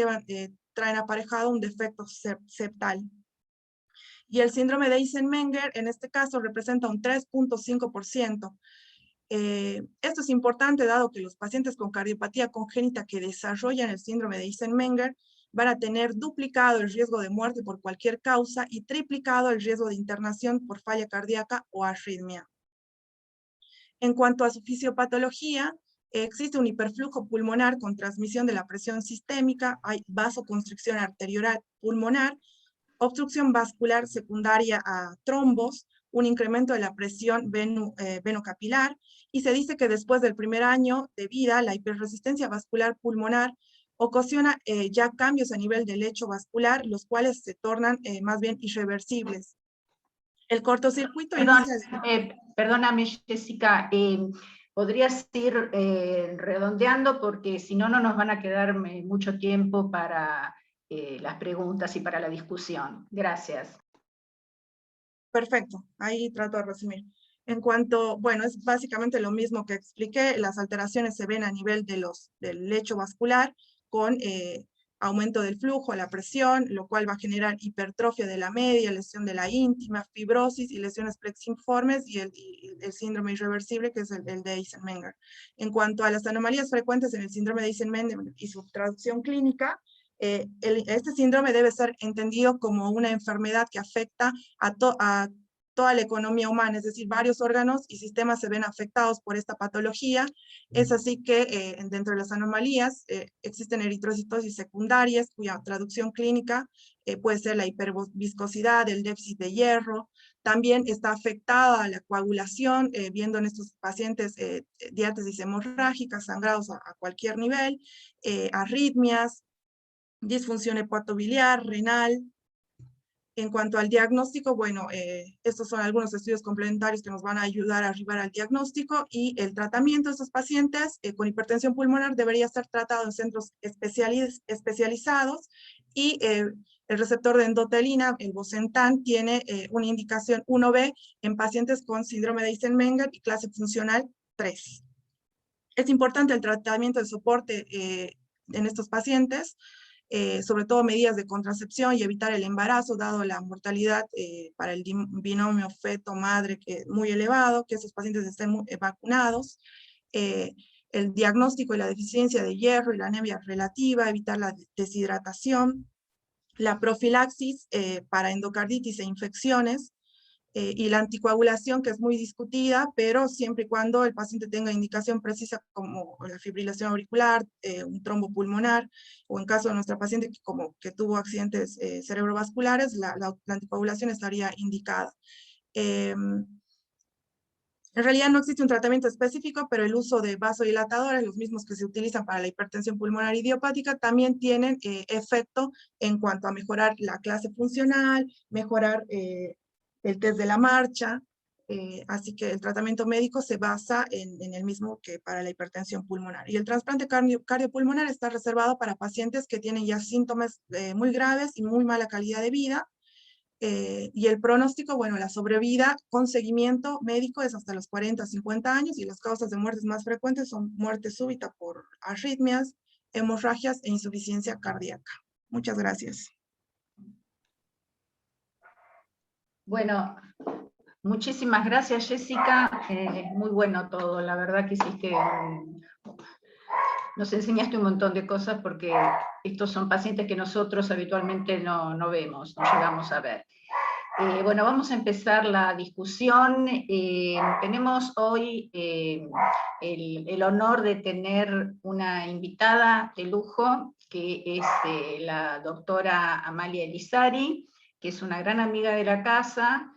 traen aparejado un defecto septal. Y el síndrome de Eisenmenger en este caso representa un 3.5%. Esto es importante dado que los pacientes con cardiopatía congénita que desarrollan el síndrome de Eisenmenger van a tener duplicado el riesgo de muerte por cualquier causa y triplicado el riesgo de internación por falla cardíaca o arritmia. En cuanto a su fisiopatología, existe un hiperflujo pulmonar con transmisión de la presión sistémica, hay vasoconstricción arteriolar pulmonar, obstrucción vascular secundaria a trombos, un incremento de la presión venocapilar, y se dice que después del primer año de vida, la hiperresistencia vascular pulmonar ocasiona ya cambios a nivel del lecho vascular, los cuales se tornan más bien irreversibles. El cortocircuito Perdóname, Jessica, podrías ir redondeando porque si no, no nos van a quedar mucho tiempo para las preguntas y para la discusión. Gracias. Perfecto, ahí trato de resumir. En cuanto, bueno, es básicamente lo mismo que expliqué, las alteraciones se ven a nivel del lecho vascular, con aumento del flujo, la presión, lo cual va a generar hipertrofia de la media, lesión de la íntima, fibrosis y lesiones plexiformes, y el síndrome irreversible, que es el de Eisenmenger. En cuanto a las anomalías frecuentes en el síndrome de Eisenmenger y su traducción clínica, este síndrome debe ser entendido como una enfermedad que afecta a toda la economía humana, es decir, varios órganos y sistemas se ven afectados por esta patología. Es así que dentro de las anomalías existen eritrocitosis secundarias, cuya traducción clínica puede ser la hiperviscosidad, el déficit de hierro. También está afectada la coagulación, viendo en estos pacientes diátesis hemorrágicas, sangrados a cualquier nivel, arritmias, disfunción hepatobiliar, renal. En cuanto al diagnóstico, bueno, estos son algunos estudios complementarios que nos van a ayudar a arribar al diagnóstico, y el tratamiento de estos pacientes con hipertensión pulmonar debería ser tratado en centros especializados, y el receptor de endotelina, el Bosentan, tiene una indicación 1B en pacientes con síndrome de Eisenmenger y clase funcional 3. Es importante el tratamiento de soporte en estos pacientes, sobre todo medidas de contracepción y evitar el embarazo, dado la mortalidad para el binomio feto-madre que es muy elevado, que esos pacientes estén vacunados, el diagnóstico y la deficiencia de hierro y la anemia relativa, evitar la deshidratación, la profilaxis para endocarditis e infecciones, y la anticoagulación, que es muy discutida, pero siempre y cuando el paciente tenga indicación precisa como la fibrilación auricular, un trombo pulmonar, o en caso de nuestra paciente que tuvo accidentes cerebrovasculares, la anticoagulación estaría indicada. En realidad no existe un tratamiento específico, pero el uso de vasodilatadores, los mismos que se utilizan para la hipertensión pulmonar idiopática, también tienen efecto en cuanto a mejorar la clase funcional, mejorar el test de la marcha, así que el tratamiento médico se basa en el mismo que para la hipertensión pulmonar. Y el trasplante cardiopulmonar está reservado para pacientes que tienen ya síntomas muy graves y muy mala calidad de vida, y el pronóstico, bueno, la sobrevida con seguimiento médico es hasta los 40 a 50 años, y las causas de muertes más frecuentes son muerte súbita por arritmias, hemorragias e insuficiencia cardíaca. Muchas gracias. Bueno, muchísimas gracias, Jessica. Muy bueno todo, la verdad que hiciste nos enseñaste un montón de cosas, porque estos son pacientes que nosotros habitualmente no vemos, no llegamos a ver. Bueno, vamos a empezar la discusión. Tenemos hoy el honor de tener una invitada de lujo, que es la doctora Amalia Elizari, que es una gran amiga de la casa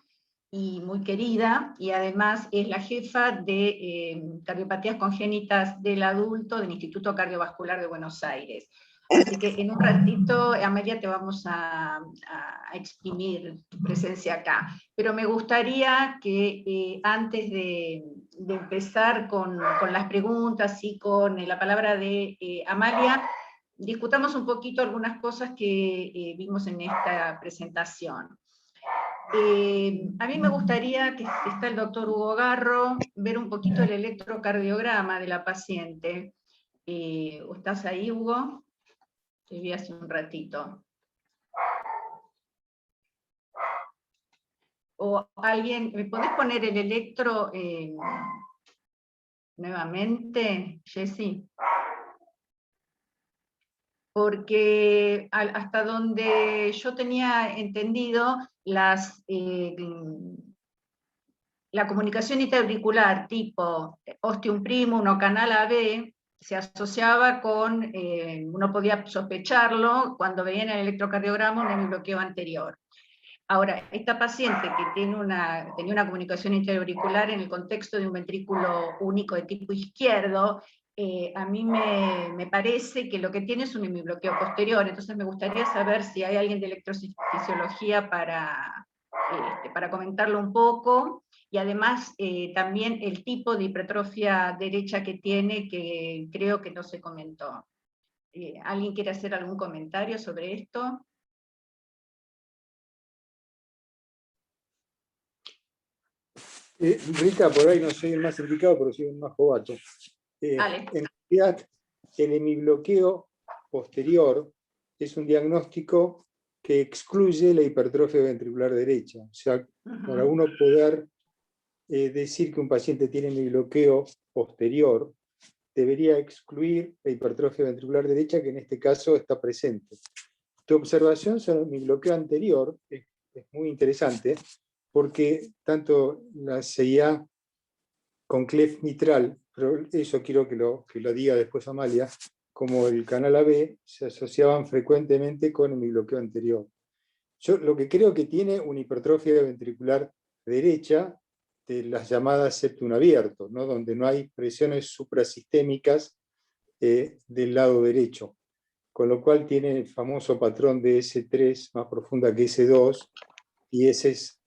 y muy querida, y además es la jefa de cardiopatías congénitas del adulto del Instituto Cardiovascular de Buenos Aires. Así que en un ratito, Amelia, te vamos a exprimir tu presencia acá. Pero me gustaría que antes de empezar con las preguntas y con la palabra de Amalia, discutamos un poquito algunas cosas que vimos en esta presentación. A mí me gustaría, que está el doctor Hugo Garro, ver un poquito el electrocardiograma de la paciente. ¿Estás ahí, Hugo? Te vi hace un ratito. O alguien, ¿me podés poner el electro nuevamente, Jessy? Porque hasta donde yo tenía entendido, la comunicación intraauricular tipo ostium primum o canal AB se asociaba con, uno podía sospecharlo cuando veía en el electrocardiograma un hemibloqueo anterior. Ahora, esta paciente que tenía una comunicación intraauricular en el contexto de un ventrículo único de tipo izquierdo, a mí me parece que lo que tiene es un hemibloqueo posterior. Entonces me gustaría saber si hay alguien de electrofisiología para comentarlo un poco, y además también el tipo de hipertrofia derecha que tiene, que creo que no se comentó. ¿Alguien quiere hacer algún comentario sobre esto? Rita, por ahí no soy el más indicado, pero soy el más jovato. En realidad, el hemibloqueo posterior es un diagnóstico que excluye la hipertrofia ventricular derecha. O sea, para uno poder decir que un paciente tiene hemibloqueo posterior, debería excluir la hipertrofia ventricular derecha, que en este caso está presente. Tu observación sobre el hemibloqueo anterior es muy interesante, porque tanto la CIA con clef mitral, pero eso quiero que lo diga después Amalia, como el canal AB, se asociaban frecuentemente con el bloqueo anterior. Yo lo que creo que tiene una hipertrofia ventricular derecha de las llamadas septum abierto, ¿no? Donde no hay presiones suprasistémicas del lado derecho, con lo cual tiene el famoso patrón de S3 más profunda que S2 y S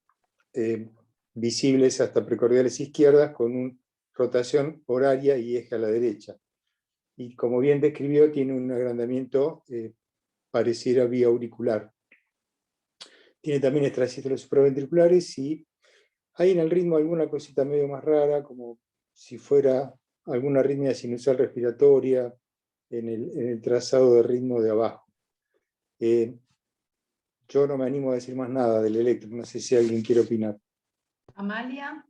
visibles hasta precordiales izquierdas con una rotación horaria y eje a la derecha. Y como bien describió, tiene un agrandamiento pareciera vía auricular. Tiene también extrasístoles supraventriculares y hay en el ritmo alguna cosita medio más rara, como si fuera alguna arritmia sinusal respiratoria en el trazado de ritmo de abajo. Yo no me animo a decir más nada del electro, no sé si alguien quiere opinar. Amalia.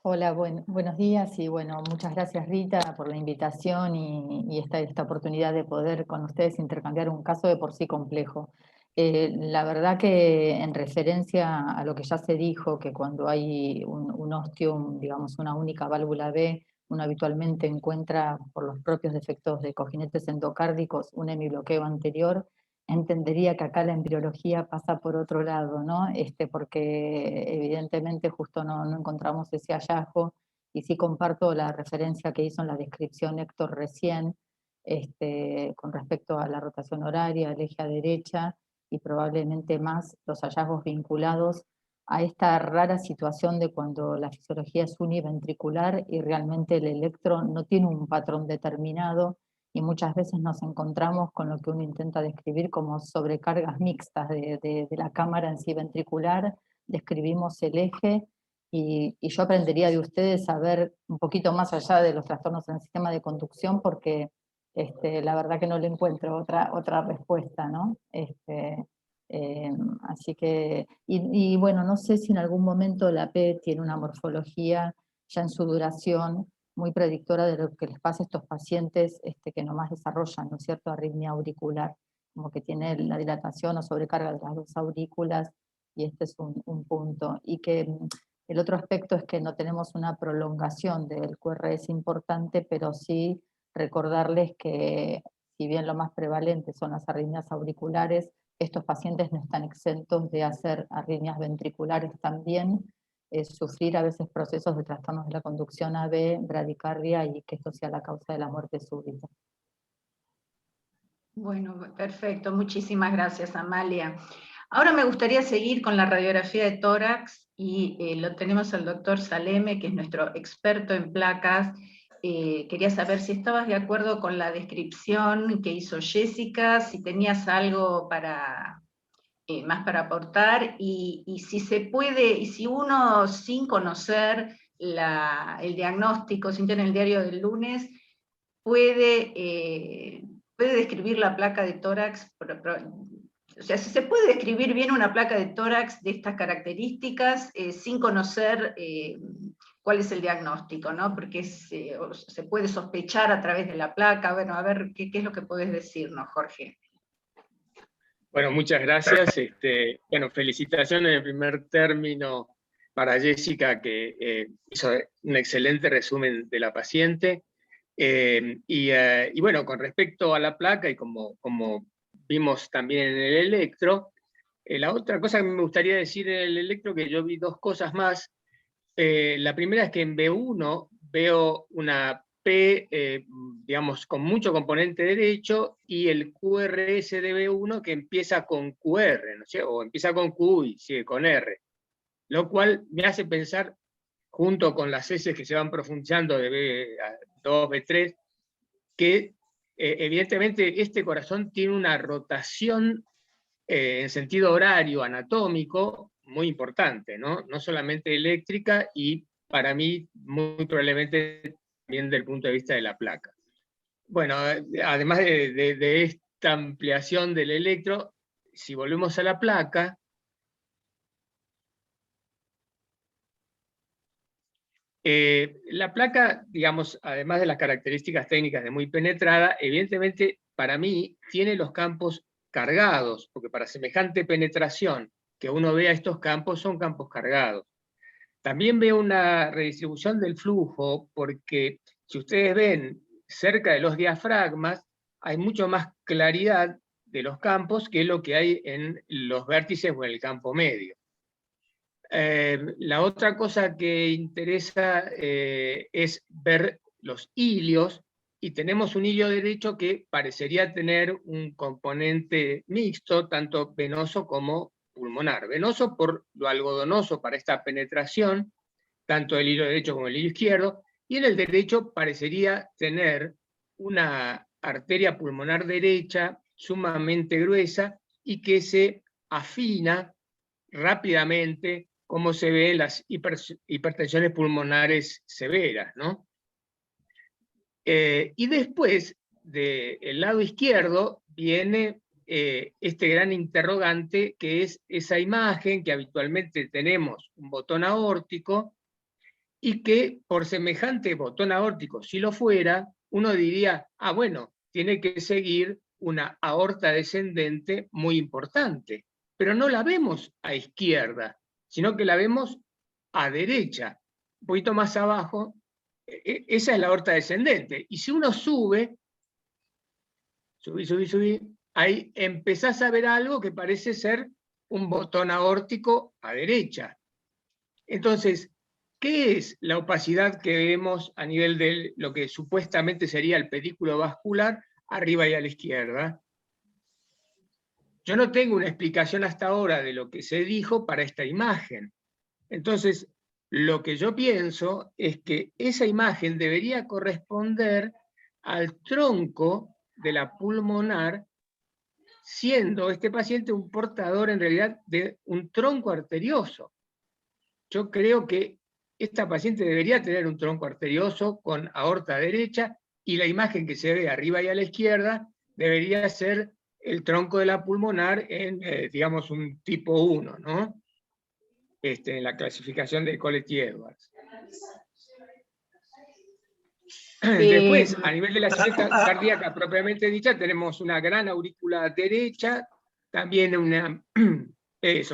Hola, buenos días y bueno, muchas gracias Rita por la invitación y esta oportunidad de poder con ustedes intercambiar un caso de por sí complejo. La verdad que en referencia a lo que ya se dijo, que cuando hay un ostium, digamos una única válvula B, uno habitualmente encuentra por los propios defectos de cojinetes endocárdicos un hemibloqueo anterior, entendería que acá la embriología pasa por otro lado, ¿no? Porque evidentemente justo no encontramos ese hallazgo, y sí comparto la referencia que hizo en la descripción Héctor recién, con respecto a la rotación horaria, el eje a derecha, y probablemente más los hallazgos vinculados a esta rara situación de cuando la fisiología es univentricular y realmente el electro no tiene un patrón determinado, y muchas veces nos encontramos con lo que uno intenta describir como sobrecargas mixtas de la cámara en sí ventricular. Describimos el eje, y yo aprendería de ustedes a ver un poquito más allá de los trastornos en el sistema de conducción, porque la verdad que no le encuentro otra respuesta, ¿no? Así que, y bueno, no sé si en algún momento la P tiene una morfología ya en su duración muy predictora de lo que les pasa a estos pacientes que nomás desarrollan, ¿no es cierto?, arritmia auricular, como que tiene la dilatación o sobrecarga de las dos aurículas, y este es un punto. Y que el otro aspecto es que no tenemos una prolongación del QRS importante, pero sí recordarles que, si bien lo más prevalente son las arritmias auriculares, estos pacientes no están exentos de hacer arritmias ventriculares también, sufrir a veces procesos de trastornos de la conducción AB, bradicardia, y que esto sea la causa de la muerte súbita. Bueno, perfecto. Muchísimas gracias, Amalia. Ahora me gustaría seguir con la radiografía de tórax, y lo tenemos al doctor Saleme, que es nuestro experto en placas. Quería saber si estabas de acuerdo con la descripción que hizo Jessica, si tenías algo más para aportar, y si se puede, y si uno sin conocer el diagnóstico, sin tener el diario del lunes, puede describir la placa de tórax, o sea, si se puede describir bien una placa de tórax de estas características sin conocer cuál es el diagnóstico, ¿no? Porque se puede sospechar a través de la placa. Bueno, a ver, ¿qué es lo que podés decirnos, Jorge? Bueno, muchas gracias. Bueno, felicitaciones en primer término para Jessica, que hizo un excelente resumen de la paciente. Y bueno, con respecto a la placa, y como vimos también en el electro, la otra cosa que me gustaría decir en el electro, que yo vi dos cosas más. La primera es que en B1 veo una P, digamos, con mucho componente derecho, y el QRS de B1 que empieza con QR, ¿no sé? O empieza con Q y sigue con R. Lo cual me hace pensar, junto con las S que se van profundizando de B2, B3, que evidentemente este corazón tiene una rotación en sentido horario, anatómico, muy importante, ¿no? No solamente eléctrica, y para mí muy probablemente también desde el punto de vista de la placa. Bueno, además de esta ampliación del electro, si volvemos a la placa, la placa, digamos, además de las características técnicas de muy penetrada, evidentemente para mí tiene los campos cargados, porque para semejante penetración que uno vea estos campos son campos cargados. También veo una redistribución del flujo, porque si ustedes ven cerca de los diafragmas, hay mucho más claridad de los campos que lo que hay en los vértices o en el campo medio. La otra cosa que interesa es ver los hilios, y tenemos un hilio derecho que parecería tener un componente mixto, tanto venoso como pulmonar. Venoso por lo algodonoso para esta penetración, tanto el hilo derecho como el hilo izquierdo, y en el derecho parecería tener una arteria pulmonar derecha sumamente gruesa y que se afina rápidamente, como se ve en las hipertensiones pulmonares severas, ¿no? Y después, del lado izquierdo, viene este gran interrogante, que es esa imagen que habitualmente tenemos, un botón aórtico, y que por semejante botón aórtico, si lo fuera, uno diría, ah, bueno, tiene que seguir una aorta descendente muy importante, pero no la vemos a izquierda, sino que la vemos a derecha, un poquito más abajo. Esa es la aorta descendente, y si uno sube, subí, ahí empezás a ver algo que parece ser un botón aórtico a derecha. Entonces, ¿qué es la opacidad que vemos a nivel de lo que supuestamente sería el pedículo vascular arriba y a la izquierda? Yo no tengo una explicación hasta ahora de lo que se dijo para esta imagen. Entonces, lo que yo pienso es que esa imagen debería corresponder al tronco de la pulmonar, siendo este paciente un portador en realidad de un tronco arterioso. Yo creo que esta paciente debería tener un tronco arterioso con aorta derecha, y la imagen que se ve arriba y a la izquierda debería ser el tronco de la pulmonar en, digamos, un tipo 1, ¿no? En la clasificación de Coletti-Edwards. Después, a nivel de la asistencia cardíaca propiamente dicha, tenemos una gran aurícula derecha, también una,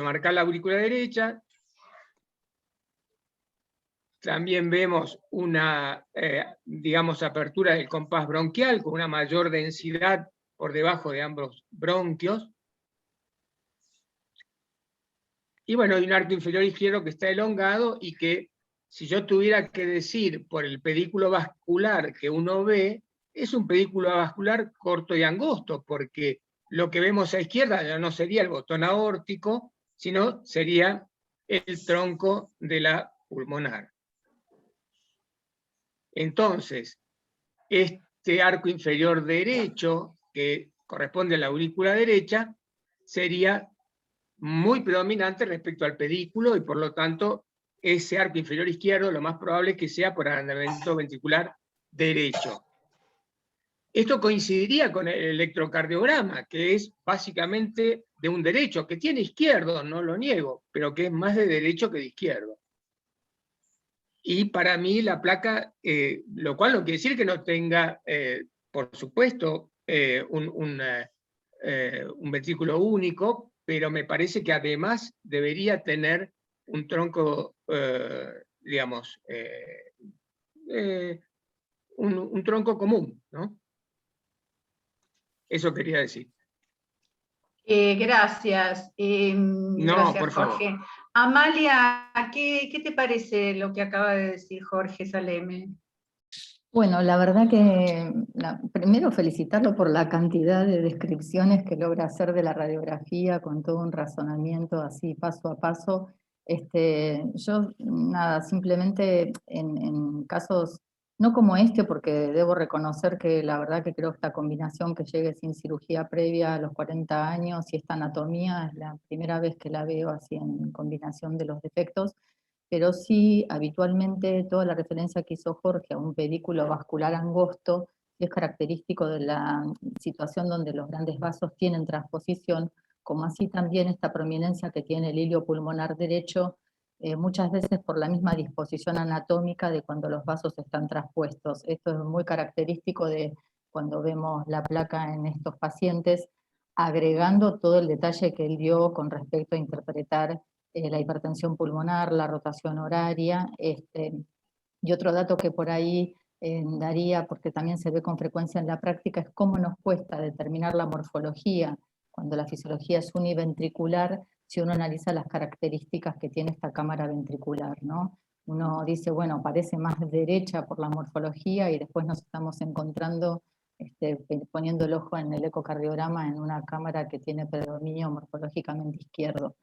marcar la aurícula derecha. También vemos una, digamos, apertura del compás bronquial con una mayor densidad por debajo de ambos bronquios. Y bueno, hay un arco inferior izquierdo que está elongado, y que, si yo tuviera que decir por el pedículo vascular que uno ve, es un pedículo vascular corto y angosto, porque lo que vemos a izquierda ya no sería el botón aórtico, sino sería el tronco de la pulmonar. Entonces, este arco inferior derecho, que corresponde a la aurícula derecha, sería muy predominante respecto al pedículo, y por lo tanto ese arco inferior izquierdo lo más probable es que sea por agrandamiento ventricular derecho. Esto coincidiría con el electrocardiograma, que es básicamente de un derecho, que tiene izquierdo, no lo niego, pero que es más de derecho que de izquierdo. Y para mí la placa, lo cual no quiere decir que no tenga, por supuesto, un ventrículo único, pero me parece que además debería tener un tronco, digamos, un tronco común, ¿no? Eso quería decir. Gracias. No, gracias, por favor. Jorge. Amalia, ¿qué te parece lo que acaba de decir Jorge Saleme? Bueno, la verdad que primero felicitarlo por la cantidad de descripciones que logra hacer de la radiografía, con todo un razonamiento así paso a paso. Yo, nada, simplemente en casos, no como este, porque debo reconocer que la verdad que creo que esta combinación que llegue sin cirugía previa a los 40 años y esta anatomía es la primera vez que la veo así en combinación de los defectos, pero sí habitualmente toda la referencia que hizo Jorge a un pedículo vascular angosto es característico de la situación donde los grandes vasos tienen transposición, como así también esta prominencia que tiene el hilio pulmonar derecho, muchas veces por la misma disposición anatómica de cuando los vasos están traspuestos. Esto es muy característico de cuando vemos la placa en estos pacientes. agregando todo el detalle que él dio con respecto a interpretar la hipertensión pulmonar, la rotación horaria, y otro dato que por ahí daría, porque también se ve con frecuencia en la práctica, es cómo nos cuesta determinar la morfología cuando la fisiología es univentricular, si uno analiza las características que tiene esta cámara ventricular, ¿no? Uno dice, bueno, parece más derecha por la morfología, y después nos estamos encontrando, poniendo el ojo en el ecocardiograma en una cámara que tiene predominio morfológicamente izquierdo.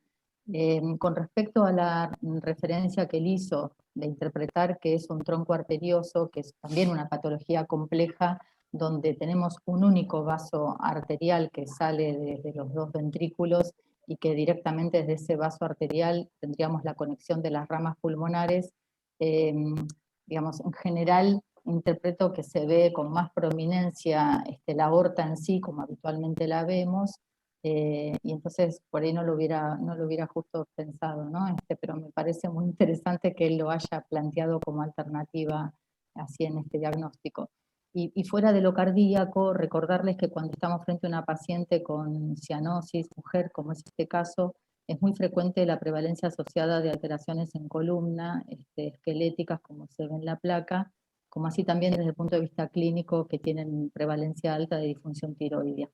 Con respecto a la referencia que él hizo de interpretar que es un tronco arterioso, que es también una patología compleja, donde tenemos un único vaso arterial que sale desde los dos ventrículos, y que directamente desde ese vaso arterial tendríamos la conexión de las ramas pulmonares. Digamos, en general interpreto que se ve con más prominencia la aorta en sí, como habitualmente la vemos, y entonces por ahí no lo hubiera justo pensado, ¿no? Pero me parece muy interesante que él lo haya planteado como alternativa así en este diagnóstico. Y fuera de lo cardíaco, recordarles que cuando estamos frente a una paciente con cianosis, mujer, como es este caso, es muy frecuente la prevalencia asociada de alteraciones en columna, esqueléticas, como se ve en la placa, como así también desde el punto de vista clínico, que tienen prevalencia alta de disfunción tiroidea.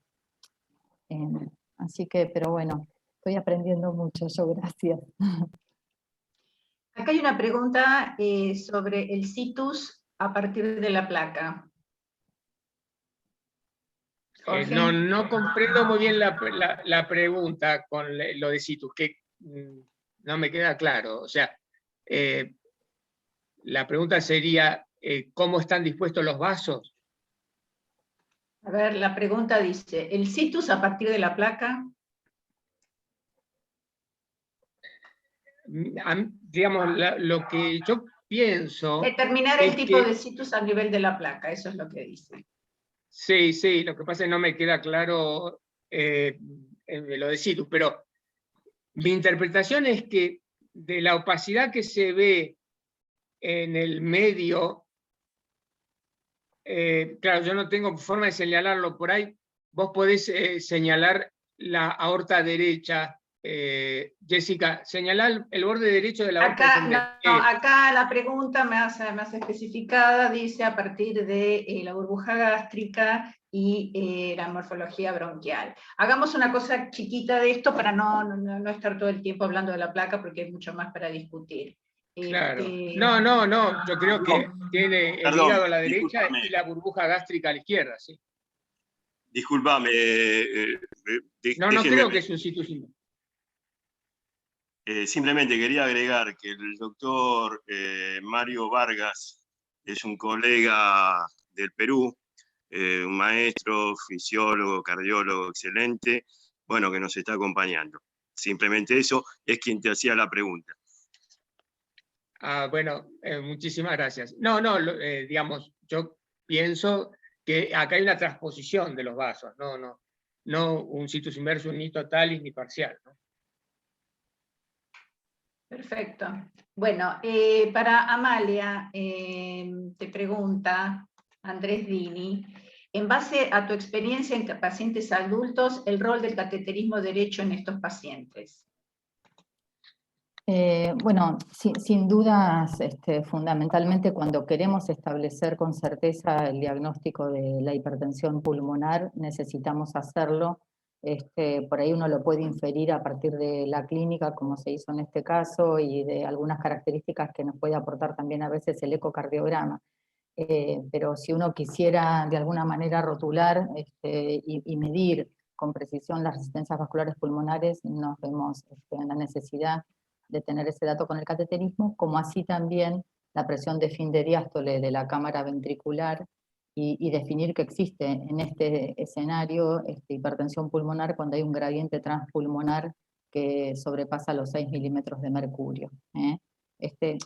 Así que, pero bueno, estoy aprendiendo mucho, yo, gracias. Acá hay una pregunta sobre el situs a partir de la placa. No comprendo muy bien la pregunta con lo de situs, que no me queda claro. O sea, la pregunta sería, ¿cómo están dispuestos los vasos? A ver, la pregunta dice, ¿el situs a partir de la placa? Digamos, lo que yo pienso... Determinar el tipo de situs a nivel de la placa, eso es lo que dice. Sí, sí, lo que pasa es que no me queda claro lo de situs, pero mi interpretación es que de la opacidad que se ve en el medio, claro, yo no tengo forma de señalarlo por ahí, vos podés señalar la aorta derecha, Jessica, señalar el borde derecho de la aorta. Acá la pregunta más especificada dice a partir de la burbuja gástrica y la morfología bronquial. Hagamos una cosa chiquita de esto para no estar todo el tiempo hablando de la placa, porque hay mucho más para discutir. Claro. No, yo creo que tiene el hígado a la derecha y la burbuja gástrica a la izquierda, sí. Disculpame. No creo que es un situs. Simplemente quería agregar que el doctor Mario Vargas es un colega del Perú, un maestro, fisiólogo, cardiólogo excelente, bueno, que nos está acompañando. Simplemente eso es quien te hacía la pregunta. Bueno, muchísimas gracias. Digamos, yo pienso que acá hay una transposición de los vasos, no un situs inversus ni totalis ni parcial, ¿no? Perfecto. Bueno, para Amalia, te pregunta Andrés Dini, en base a tu experiencia en pacientes adultos, el rol del cateterismo derecho en estos pacientes. Bueno, sin dudas, fundamentalmente cuando queremos establecer con certeza el diagnóstico de la hipertensión pulmonar, necesitamos hacerlo. Por ahí uno lo puede inferir a partir de la clínica, como se hizo en este caso, y de algunas características que nos puede aportar también a veces el ecocardiograma. Pero si uno quisiera de alguna manera rotular y medir con precisión las resistencias vasculares pulmonares, nos vemos en la necesidad de tener ese dato con el cateterismo, como así también la presión de fin de diástole de la cámara ventricular, y definir que existe en este escenario hipertensión pulmonar cuando hay un gradiente transpulmonar que sobrepasa los 6 milímetros de mercurio.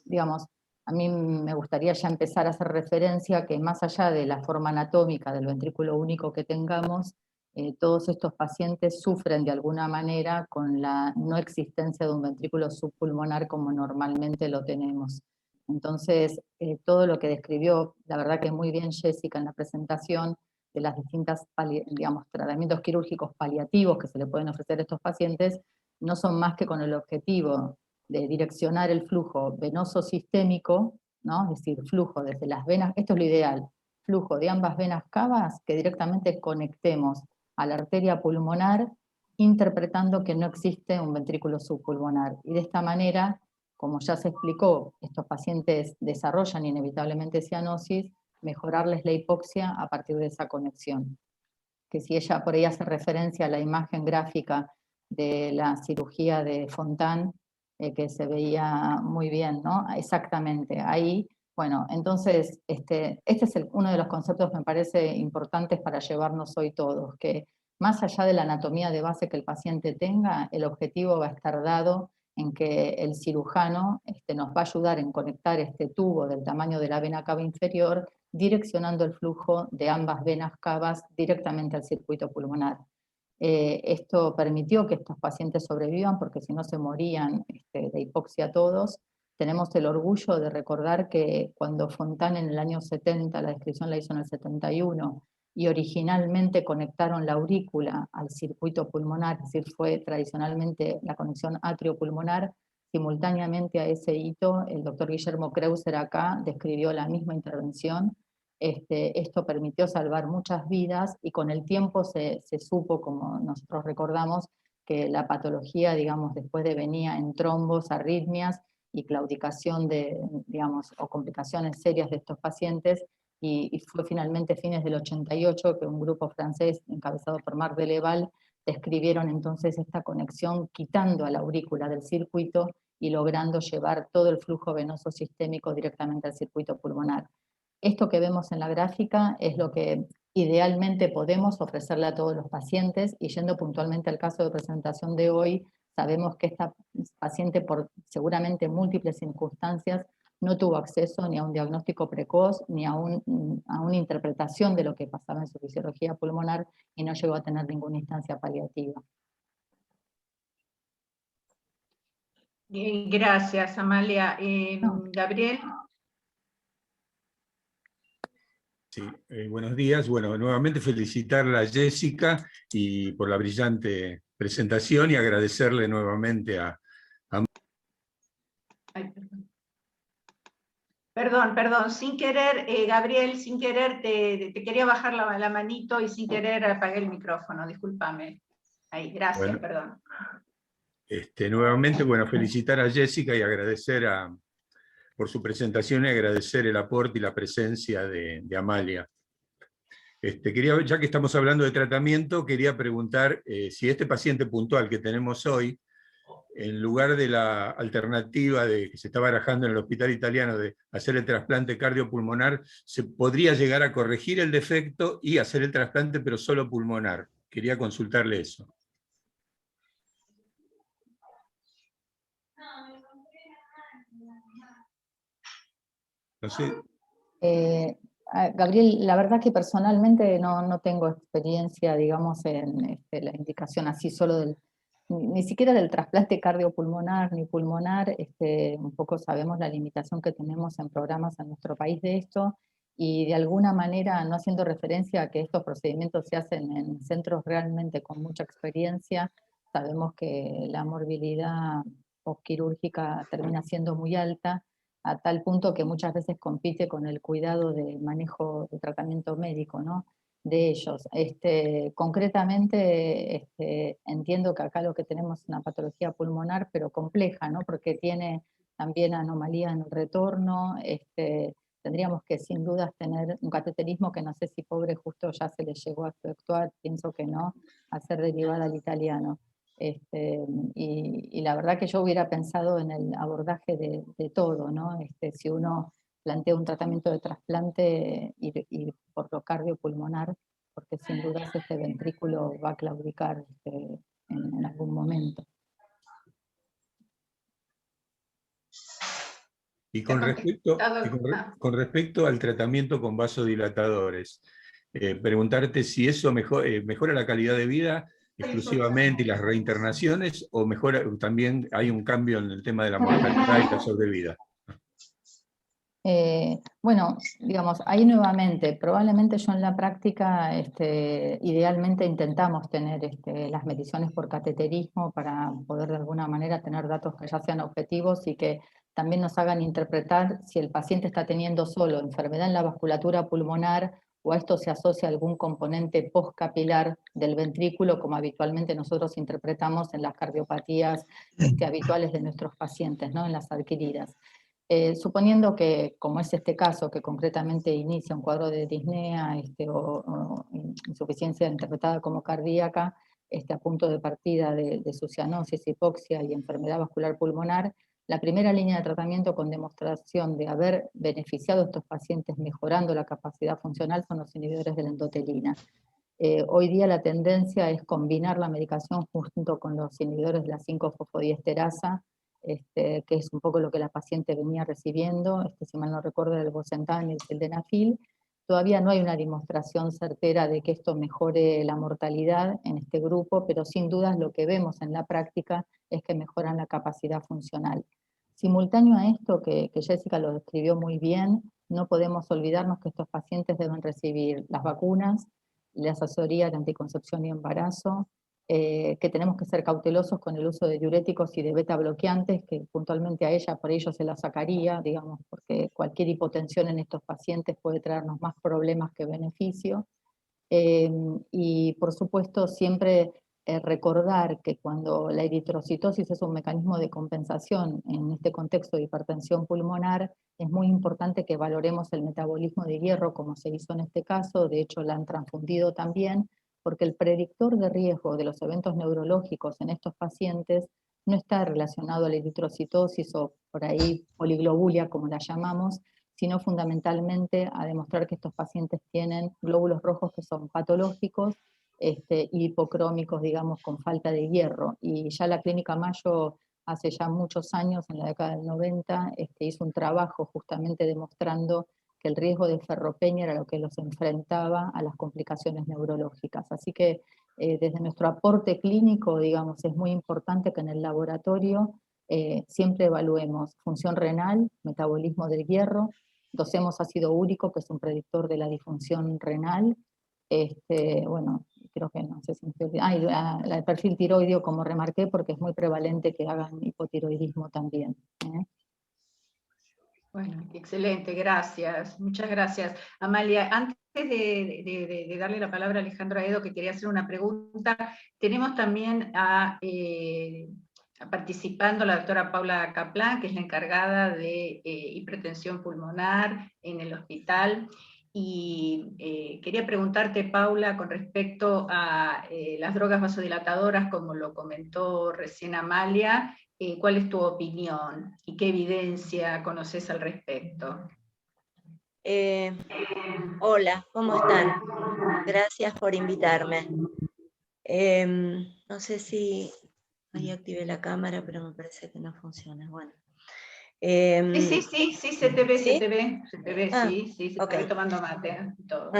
Digamos, a mí me gustaría ya empezar a hacer referencia que más allá de la forma anatómica del ventrículo único que tengamos, todos estos pacientes sufren de alguna manera con la no existencia de un ventrículo subpulmonar como normalmente lo tenemos. Entonces, todo lo que describió, la verdad que muy bien Jessica en la presentación, de las distintas, digamos, tratamientos quirúrgicos paliativos que se le pueden ofrecer a estos pacientes, no son más que con el objetivo de direccionar el flujo venoso sistémico, ¿no? Es decir, flujo desde las venas, esto es lo ideal, flujo de ambas venas cavas que directamente conectemos a la arteria pulmonar, interpretando que no existe un ventrículo subpulmonar. Y de esta manera, como ya se explicó, estos pacientes desarrollan inevitablemente cianosis, mejorarles la hipoxia a partir de esa conexión. Que si ella por ahí hace referencia a la imagen gráfica de la cirugía de Fontán, que se veía muy bien, ¿no? Exactamente, ahí, bueno, entonces, este es uno de los conceptos que me parece importantes para llevarnos hoy todos, que más allá de la anatomía de base que el paciente tenga, el objetivo va a estar dado en que el cirujano nos va a ayudar en conectar este tubo del tamaño de la vena cava inferior, direccionando el flujo de ambas venas cavas directamente al circuito pulmonar. Esto permitió que estos pacientes sobrevivan, porque si no se morían de hipoxia todos. Tenemos el orgullo de recordar que cuando Fontán en el año 70, la descripción la hizo en el 71, y originalmente conectaron la aurícula al circuito pulmonar, es decir, fue tradicionalmente la conexión atrio-pulmonar, simultáneamente a ese hito, el doctor Guillermo Kreuser acá describió la misma intervención. Esto permitió salvar muchas vidas, y con el tiempo se supo, como nosotros recordamos, que la patología, digamos, después venía en trombos, arritmias y claudicación digamos, o complicaciones serias de estos pacientes, y fue finalmente fines del 88 que un grupo francés encabezado por Marc Deleval describieron entonces esta conexión, quitando a la aurícula del circuito y logrando llevar todo el flujo venoso sistémico directamente al circuito pulmonar. Esto que vemos en la gráfica es lo que idealmente podemos ofrecerle a todos los pacientes, y yendo puntualmente al caso de presentación de hoy, sabemos que esta paciente, por seguramente múltiples circunstancias, no tuvo acceso ni a un diagnóstico precoz, ni a una interpretación de lo que pasaba en su fisiología pulmonar, y no llegó a tener ninguna instancia paliativa. Gracias, Amalia. Gabriel. Sí, buenos días. Bueno, nuevamente felicitarla a Jessica y por la brillante presentación, y agradecerle nuevamente a... Ay, perdón, sin querer, Gabriel, sin querer te quería bajar la manito y sin querer apagué el micrófono, discúlpame. Ahí, gracias, bueno, perdón. Nuevamente, bueno, felicitar a Jessica y agradecer por su presentación, y agradecer el aporte y la presencia de Amalia. Ya que estamos hablando de tratamiento, quería preguntar si este paciente puntual que tenemos hoy, en lugar de la alternativa que se está barajando en el hospital italiano de hacer el trasplante cardiopulmonar, se podría llegar a corregir el defecto y hacer el trasplante, pero solo pulmonar. Quería consultarle eso. No sé. Gabriel, la verdad que personalmente no tengo experiencia, digamos, en la indicación así solo ni siquiera del trasplante cardiopulmonar ni pulmonar. Un poco sabemos la limitación que tenemos en programas en nuestro país de esto, y de alguna manera, no haciendo referencia a que estos procedimientos se hacen en centros realmente con mucha experiencia, sabemos que la morbilidad postquirúrgica termina siendo muy alta, a tal punto que muchas veces compite con el cuidado de manejo de tratamiento médico, ¿no?, de ellos. Concretamente, entiendo que acá lo que tenemos es una patología pulmonar, pero compleja, ¿no?, porque tiene también anomalías en el retorno. Tendríamos que sin dudas tener un cateterismo que no sé si pobre justo ya se le llegó a efectuar, pienso que no, a ser derivada al italiano. Y la verdad que yo hubiera pensado en el abordaje de todo, ¿no? Si uno plantea un tratamiento de trasplante y por lo cardiopulmonar, porque sin dudas este ventrículo va a claudicar en algún momento. Y con respecto al tratamiento con vasodilatadores, preguntarte si eso mejora la calidad de vida exclusivamente y las reinternaciones, o mejora, también hay un cambio en el tema de la mortalidad y la sobrevida. Bueno, digamos, ahí nuevamente, probablemente yo en la práctica, idealmente intentamos tener las mediciones por cateterismo para poder de alguna manera tener datos que ya sean objetivos y que también nos hagan interpretar si el paciente está teniendo solo enfermedad en la vasculatura pulmonar o a esto se asocia algún componente postcapilar del ventrículo, como habitualmente nosotros interpretamos en las cardiopatías habituales de nuestros pacientes, ¿no? En las adquiridas. Suponiendo que, como es este caso, que concretamente inicia un cuadro de disnea o insuficiencia interpretada como cardíaca, a punto de partida de su cianosis, hipoxia y enfermedad vascular pulmonar, la primera línea de tratamiento con demostración de haber beneficiado a estos pacientes mejorando la capacidad funcional son los inhibidores de la endotelina. Hoy día la tendencia es combinar la medicación junto con los inhibidores de la 5-fosfodiesterasa, que es un poco lo que la paciente venía recibiendo, si mal no recuerdo, el Bosentan y el sildenafil. Todavía no hay una demostración certera de que esto mejore la mortalidad en este grupo, pero sin dudas lo que vemos en la práctica es que mejoran la capacidad funcional. Simultáneo a esto, que Jessica lo describió muy bien, no podemos olvidarnos que estos pacientes deben recibir las vacunas, la asesoría de anticoncepción y embarazo, que tenemos que ser cautelosos con el uso de diuréticos y de beta bloqueantes, que puntualmente a ella, por ello se la sacaría, digamos, porque cualquier hipotensión en estos pacientes puede traernos más problemas que beneficio. Y por supuesto siempre recordar que cuando la eritrocitosis es un mecanismo de compensación en este contexto de hipertensión pulmonar, es muy importante que valoremos el metabolismo de hierro como se hizo en este caso, de hecho la han transfundido también, porque el predictor de riesgo de los eventos neurológicos en estos pacientes no está relacionado a la eritrocitosis o por ahí poliglobulia como la llamamos, sino fundamentalmente a demostrar que estos pacientes tienen glóbulos rojos que son patológicos y hipocrómicos, digamos, con falta de hierro. Y ya la Clínica Mayo, hace ya muchos años, en la década del 90, hizo un trabajo justamente demostrando que el riesgo de ferropenia era lo que los enfrentaba a las complicaciones neurológicas. Así que desde nuestro aporte clínico, digamos, es muy importante que en el laboratorio siempre evaluemos función renal, metabolismo del hierro, dosemos ácido úrico, que es un predictor de la disfunción renal, bueno, creo que no sé si me estoy olvidando, y el perfil tiroideo, como remarqué, porque es muy prevalente que hagan hipotiroidismo también. Bueno, excelente, gracias, muchas gracias. Amalia, antes de darle la palabra a Alejandro Aedo, que quería hacer una pregunta, tenemos también participando la doctora Paula Kaplan, que es la encargada de hipertensión pulmonar en el hospital, y quería preguntarte, Paula, con respecto a las drogas vasodilatadoras, como lo comentó recién Amalia, ¿cuál es tu opinión y qué evidencia conoces al respecto? Hola, ¿cómo están? Gracias por invitarme. No sé si ahí activé la cámara, pero me parece que no funciona. Bueno. Sí, se te ve, ¿sí? se te ve, sí, se okay. te ve tomando mate, todo.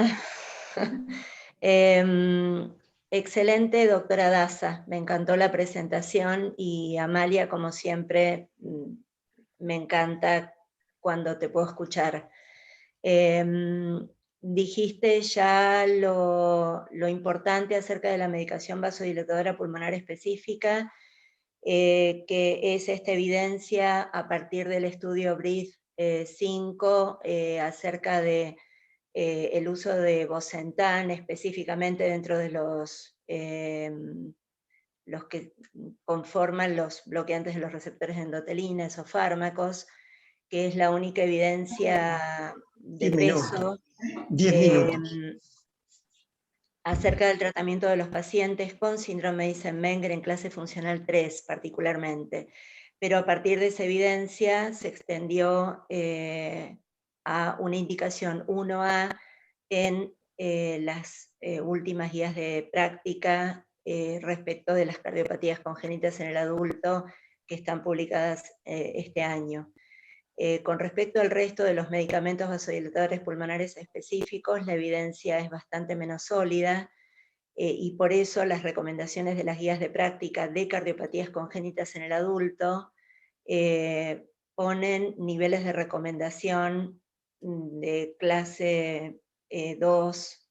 Excelente, doctora Daza, me encantó la presentación, y Amalia, como siempre, me encanta cuando te puedo escuchar. Dijiste ya lo importante acerca de la medicación vasodilatadora pulmonar específica, que es esta evidencia a partir del estudio BREATHE 5 acerca de el uso de Bosentan específicamente dentro de los que conforman los bloqueantes de los receptores de endotelina, esos fármacos, que es la única evidencia de peso acerca del tratamiento de los pacientes con síndrome de Eisenmenger en clase funcional 3 particularmente. Pero a partir de esa evidencia se extendió a una indicación 1A en las últimas guías de práctica respecto de las cardiopatías congénitas en el adulto, que están publicadas este año. Con respecto al resto de los medicamentos vasodilatadores pulmonares específicos, la evidencia es bastante menos sólida, y por eso las recomendaciones de las guías de práctica de cardiopatías congénitas en el adulto ponen niveles de recomendación de clase 2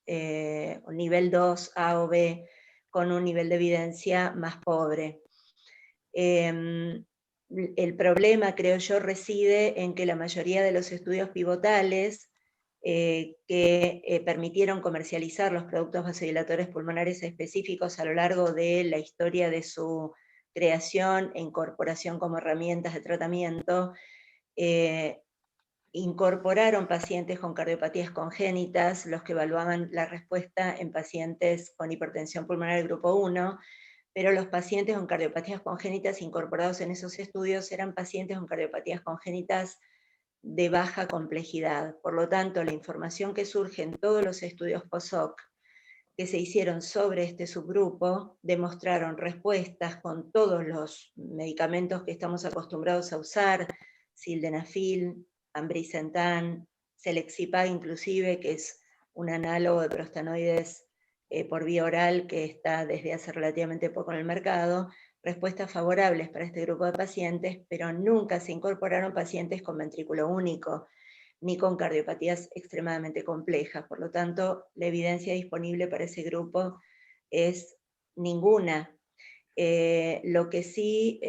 o nivel 2, A o B, con un nivel de evidencia más pobre. El problema, creo yo, reside en que la mayoría de los estudios pivotales que permitieron comercializar los productos vasodilatores pulmonares específicos a lo largo de la historia de su creación e incorporación como herramientas de tratamiento, incorporaron pacientes con cardiopatías congénitas, los que evaluaban la respuesta en pacientes con hipertensión pulmonar del grupo 1, pero los pacientes con cardiopatías congénitas incorporados en esos estudios eran pacientes con cardiopatías congénitas de baja complejidad. Por lo tanto, la información que surge en todos los estudios post-hoc que se hicieron sobre este subgrupo demostraron respuestas con todos los medicamentos que estamos acostumbrados a usar, sildenafil, ambrisentan, selexipag inclusive, que es un análogo de prostanoides por vía oral que está desde hace relativamente poco en el mercado, respuestas favorables para este grupo de pacientes, pero nunca se incorporaron pacientes con ventrículo único, ni con cardiopatías extremadamente complejas. Por lo tanto, la evidencia disponible para ese grupo es ninguna. Lo que sí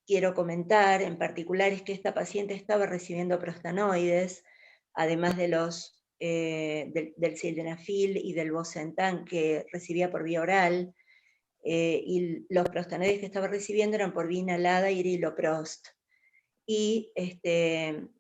quiero comentar en particular es que esta paciente estaba recibiendo prostanoides, además de del sildenafil y del bosentan que recibía por vía oral, y los prostanoides que estaba recibiendo eran por vía inhalada y eriloprost. Y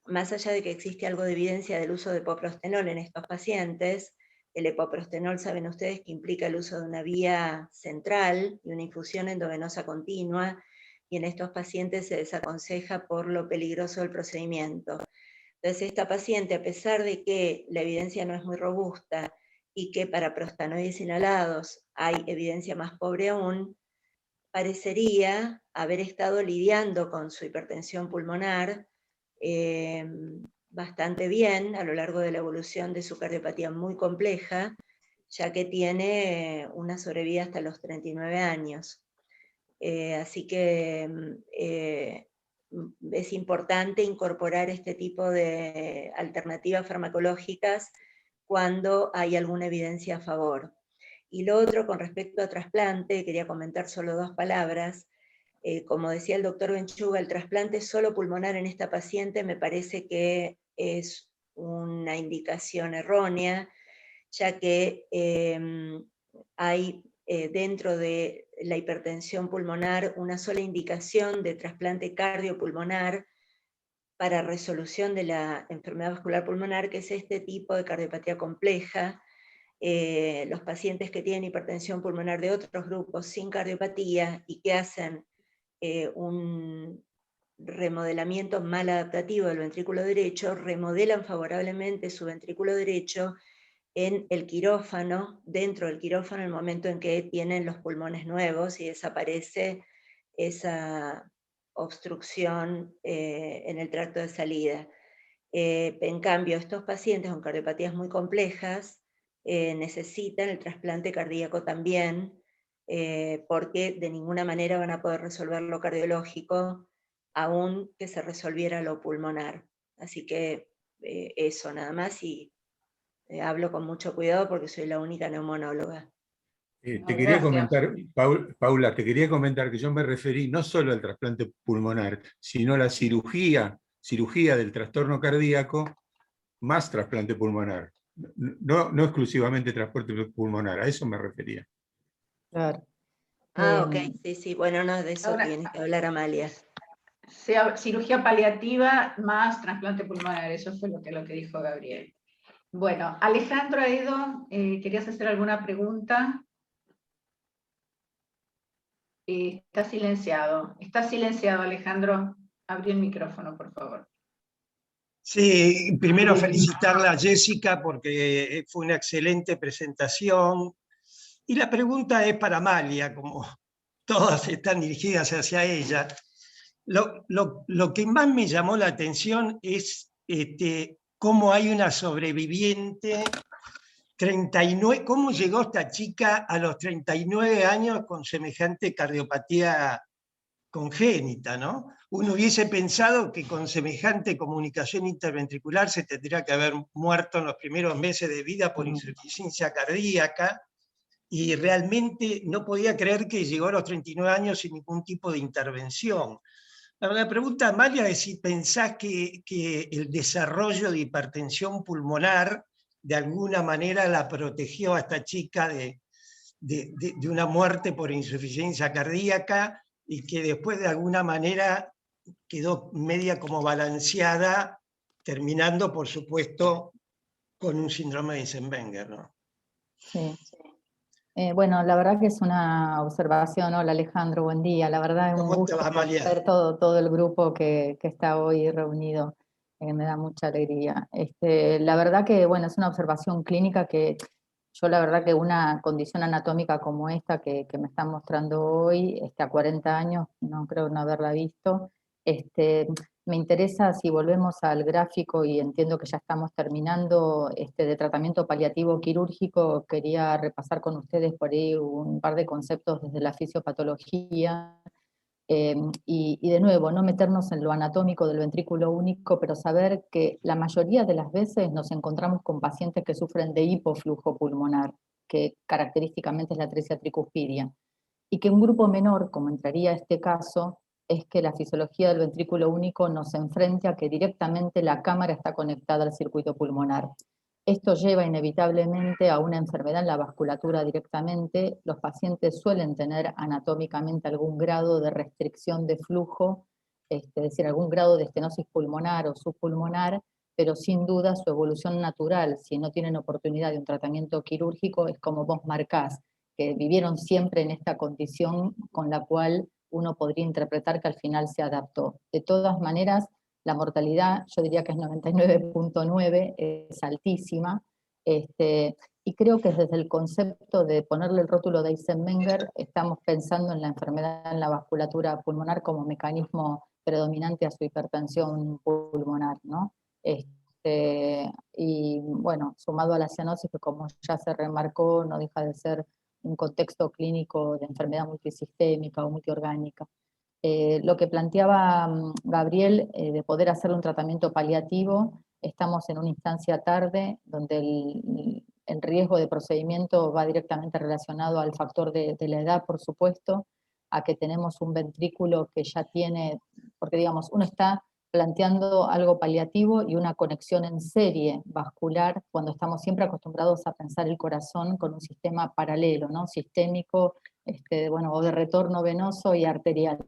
más allá de que existe algo de evidencia del uso de epoprostenol en estos pacientes, el epoprostenol, saben ustedes, que implica el uso de una vía central y una infusión endovenosa continua, y en estos pacientes se desaconseja por lo peligroso del procedimiento. Entonces esta paciente, a pesar de que la evidencia no es muy robusta y que para prostanoides inhalados hay evidencia más pobre aún, parecería haber estado lidiando con su hipertensión pulmonar bastante bien a lo largo de la evolución de su cardiopatía muy compleja, ya que tiene una sobrevida hasta los 39 años. Así que es importante incorporar este tipo de alternativas farmacológicas cuando hay alguna evidencia a favor. Y lo otro, con respecto a trasplante, quería comentar solo 2 palabras. Como decía el doctor Benchuga, el trasplante solo pulmonar en esta paciente me parece que es una indicación errónea, ya que hay dentro de la hipertensión pulmonar una sola indicación de trasplante cardiopulmonar para resolución de la enfermedad vascular pulmonar, que es este tipo de cardiopatía compleja. Los pacientes que tienen hipertensión pulmonar de otros grupos sin cardiopatía y que hacen un remodelamiento mal adaptativo del ventrículo derecho, remodelan favorablemente su ventrículo derecho en el quirófano, dentro del quirófano, en el momento en que tienen los pulmones nuevos y desaparece esa obstrucción en el tracto de salida. En cambio, estos pacientes con cardiopatías muy complejas necesitan el trasplante cardíaco también, porque de ninguna manera van a poder resolver lo cardiológico, aun que se resolviera lo pulmonar. Así que eso nada más, y hablo con mucho cuidado porque soy la única neumonóloga. Te quería comentar, Paula, te quería comentar que yo me referí no solo al trasplante pulmonar, sino a la cirugía del trastorno cardíaco más trasplante pulmonar. No exclusivamente transporte pulmonar, a eso me refería. Claro. Ok, sí, bueno, no, de eso tiene que hablar Amalia. Cirugía paliativa más trasplante pulmonar, eso fue lo que dijo Gabriel. Bueno, Alejandro Aedo, ¿querías hacer alguna pregunta? Está silenciado, Alejandro. Abrí el micrófono, por favor. Sí, primero felicitarla a Jessica porque fue una excelente presentación. Y la pregunta es para Amalia, como todas están dirigidas hacia ella. Lo que más me llamó la atención es cómo hay una sobreviviente, 39, cómo llegó esta chica a los 39 años con semejante cardiopatía congénita, ¿no? uno hubiese pensado que con semejante comunicación interventricular se tendría que haber muerto en los primeros meses de vida por insuficiencia cardíaca, y realmente no podía creer que llegó a los 39 años sin ningún tipo de intervención. La pregunta, Amalia, es si pensás que el desarrollo de hipertensión pulmonar de alguna manera la protegió a esta chica de una muerte por insuficiencia cardíaca, y que después de alguna manera quedó media como balanceada, terminando, por supuesto, con un síndrome de Eisenmenger, ¿no? Sí. Bueno, la verdad que es una observación. Hola Alejandro, buen día. La verdad es un gusto ver todo el grupo que está hoy reunido. Me da mucha alegría. La verdad que, bueno, es una observación clínica que yo la verdad que una condición anatómica como esta que me están mostrando hoy, a 40 años, no creo no haberla visto. Me interesa, si volvemos al gráfico, y entiendo que ya estamos terminando, de tratamiento paliativo quirúrgico, quería repasar con ustedes por ahí un par de conceptos desde la fisiopatología, y de nuevo, no meternos en lo anatómico del ventrículo único, pero saber que la mayoría de las veces nos encontramos con pacientes que sufren de hipoflujo pulmonar, que característicamente es la atresia tricuspidia, y que un grupo menor, como entraría este caso, es que la fisiología del ventrículo único nos enfrente a que directamente la cámara está conectada al circuito pulmonar. Esto lleva inevitablemente a una enfermedad en la vasculatura directamente. Los pacientes suelen tener anatómicamente algún grado de restricción de flujo, es decir, algún grado de estenosis pulmonar o subpulmonar, pero sin duda su evolución natural, si no tienen oportunidad de un tratamiento quirúrgico, es como vos marcás, que vivieron siempre en esta condición con la cual uno podría interpretar que al final se adaptó. De todas maneras, la mortalidad, yo diría que es 99.9, es altísima, y creo que desde el concepto de ponerle el rótulo de Eisenmenger, estamos pensando en la enfermedad en la vasculatura pulmonar como mecanismo predominante a su hipertensión pulmonar, ¿no? Y bueno, sumado a la cianosis, que como ya se remarcó, no deja de ser un contexto clínico de enfermedad multisistémica o multiorgánica. Lo que planteaba Gabriel, de poder hacer un tratamiento paliativo, estamos en una instancia tarde, donde el riesgo de procedimiento va directamente relacionado al factor de la edad, por supuesto, a que tenemos un ventrículo que ya tiene, porque digamos, uno está planteando algo paliativo y una conexión en serie vascular, cuando estamos siempre acostumbrados a pensar el corazón con un sistema paralelo, ¿no? Sistémico, bueno, o de retorno venoso y arterial.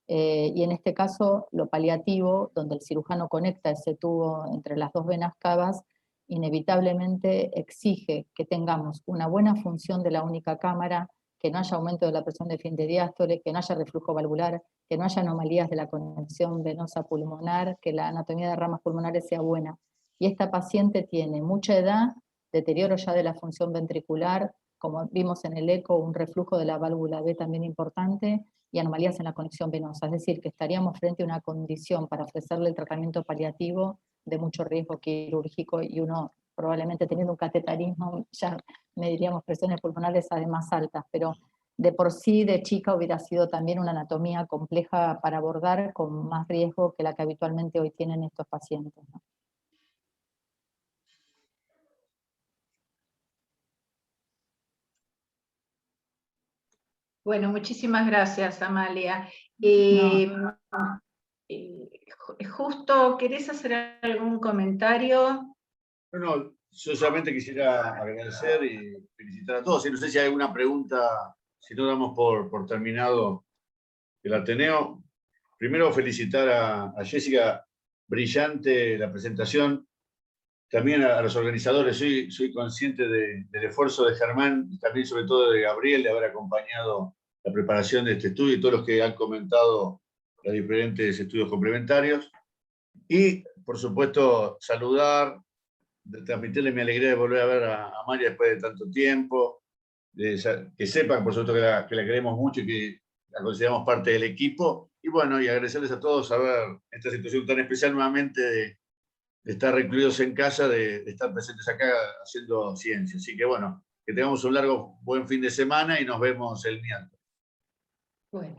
Y en este caso, lo paliativo, donde el cirujano conecta ese tubo entre las dos venas cavas, inevitablemente exige que tengamos una buena función de la única cámara, que no haya aumento de la presión de fin de diástole, que no haya reflujo valvular, que no haya anomalías de la conexión venosa pulmonar, que la anatomía de ramas pulmonares sea buena. Y esta paciente tiene mucha edad, deterioro ya de la función ventricular, como vimos en el eco, un reflujo de la válvula B también importante, y anomalías en la conexión venosa. Es decir, que estaríamos frente a una condición para ofrecerle el tratamiento paliativo de mucho riesgo quirúrgico, y uno probablemente teniendo un cateterismo ya mediríamos presiones pulmonares además altas, pero de por sí de chica hubiera sido también una anatomía compleja para abordar, con más riesgo que la que habitualmente hoy tienen estos pacientes, ¿no? Bueno, muchísimas gracias, Amalia. Justo, ¿querés hacer algún comentario? Bueno, yo solamente quisiera agradecer y felicitar a todos. Y no sé si hay alguna pregunta, si no damos por terminado el Ateneo. Primero felicitar a Jessica, brillante la presentación. También a los organizadores, soy consciente del esfuerzo de Germán y también sobre todo de Gabriel de haber acompañado la preparación de este estudio y todos los que han comentado los diferentes estudios complementarios. Y, por supuesto, saludar, transmitirle mi alegría de volver a ver a Amalia después de tanto tiempo, que sepan, por supuesto, que la queremos mucho y que la consideramos parte del equipo. Y bueno, y agradecerles a todos a ver esta situación tan especial nuevamente de estar recluidos en casa, de estar presentes acá haciendo ciencia. Así que bueno, que tengamos un largo, buen fin de semana y nos vemos el miércoles. Bueno,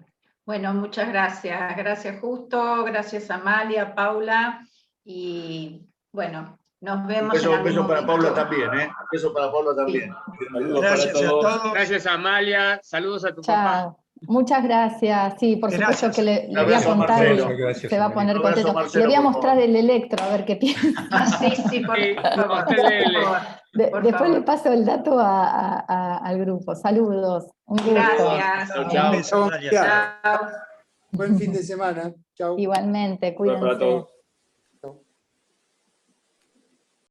Bueno, muchas gracias. Gracias Justo, gracias Amalia, Paula, y bueno, nos vemos. Un beso para Paula también, ¿eh? Un beso para Paula también. Saludos para todos. Gracias Amalia, saludos a tu Chao. papá. Muchas gracias. Sí, por supuesto que le voy a contar, Gracias, se va a poner Un abrazo, contento. Marcelo, Le voy a por mostrar favor. el electro, a ver qué piensa. Sí, por favor. Después favor. le paso el dato al grupo. Saludos. Un gusto. Gracias. Chao, chao. Un beso, Amalia. Chao. Buen fin de semana. Chao. Igualmente, Para cuídense. todos.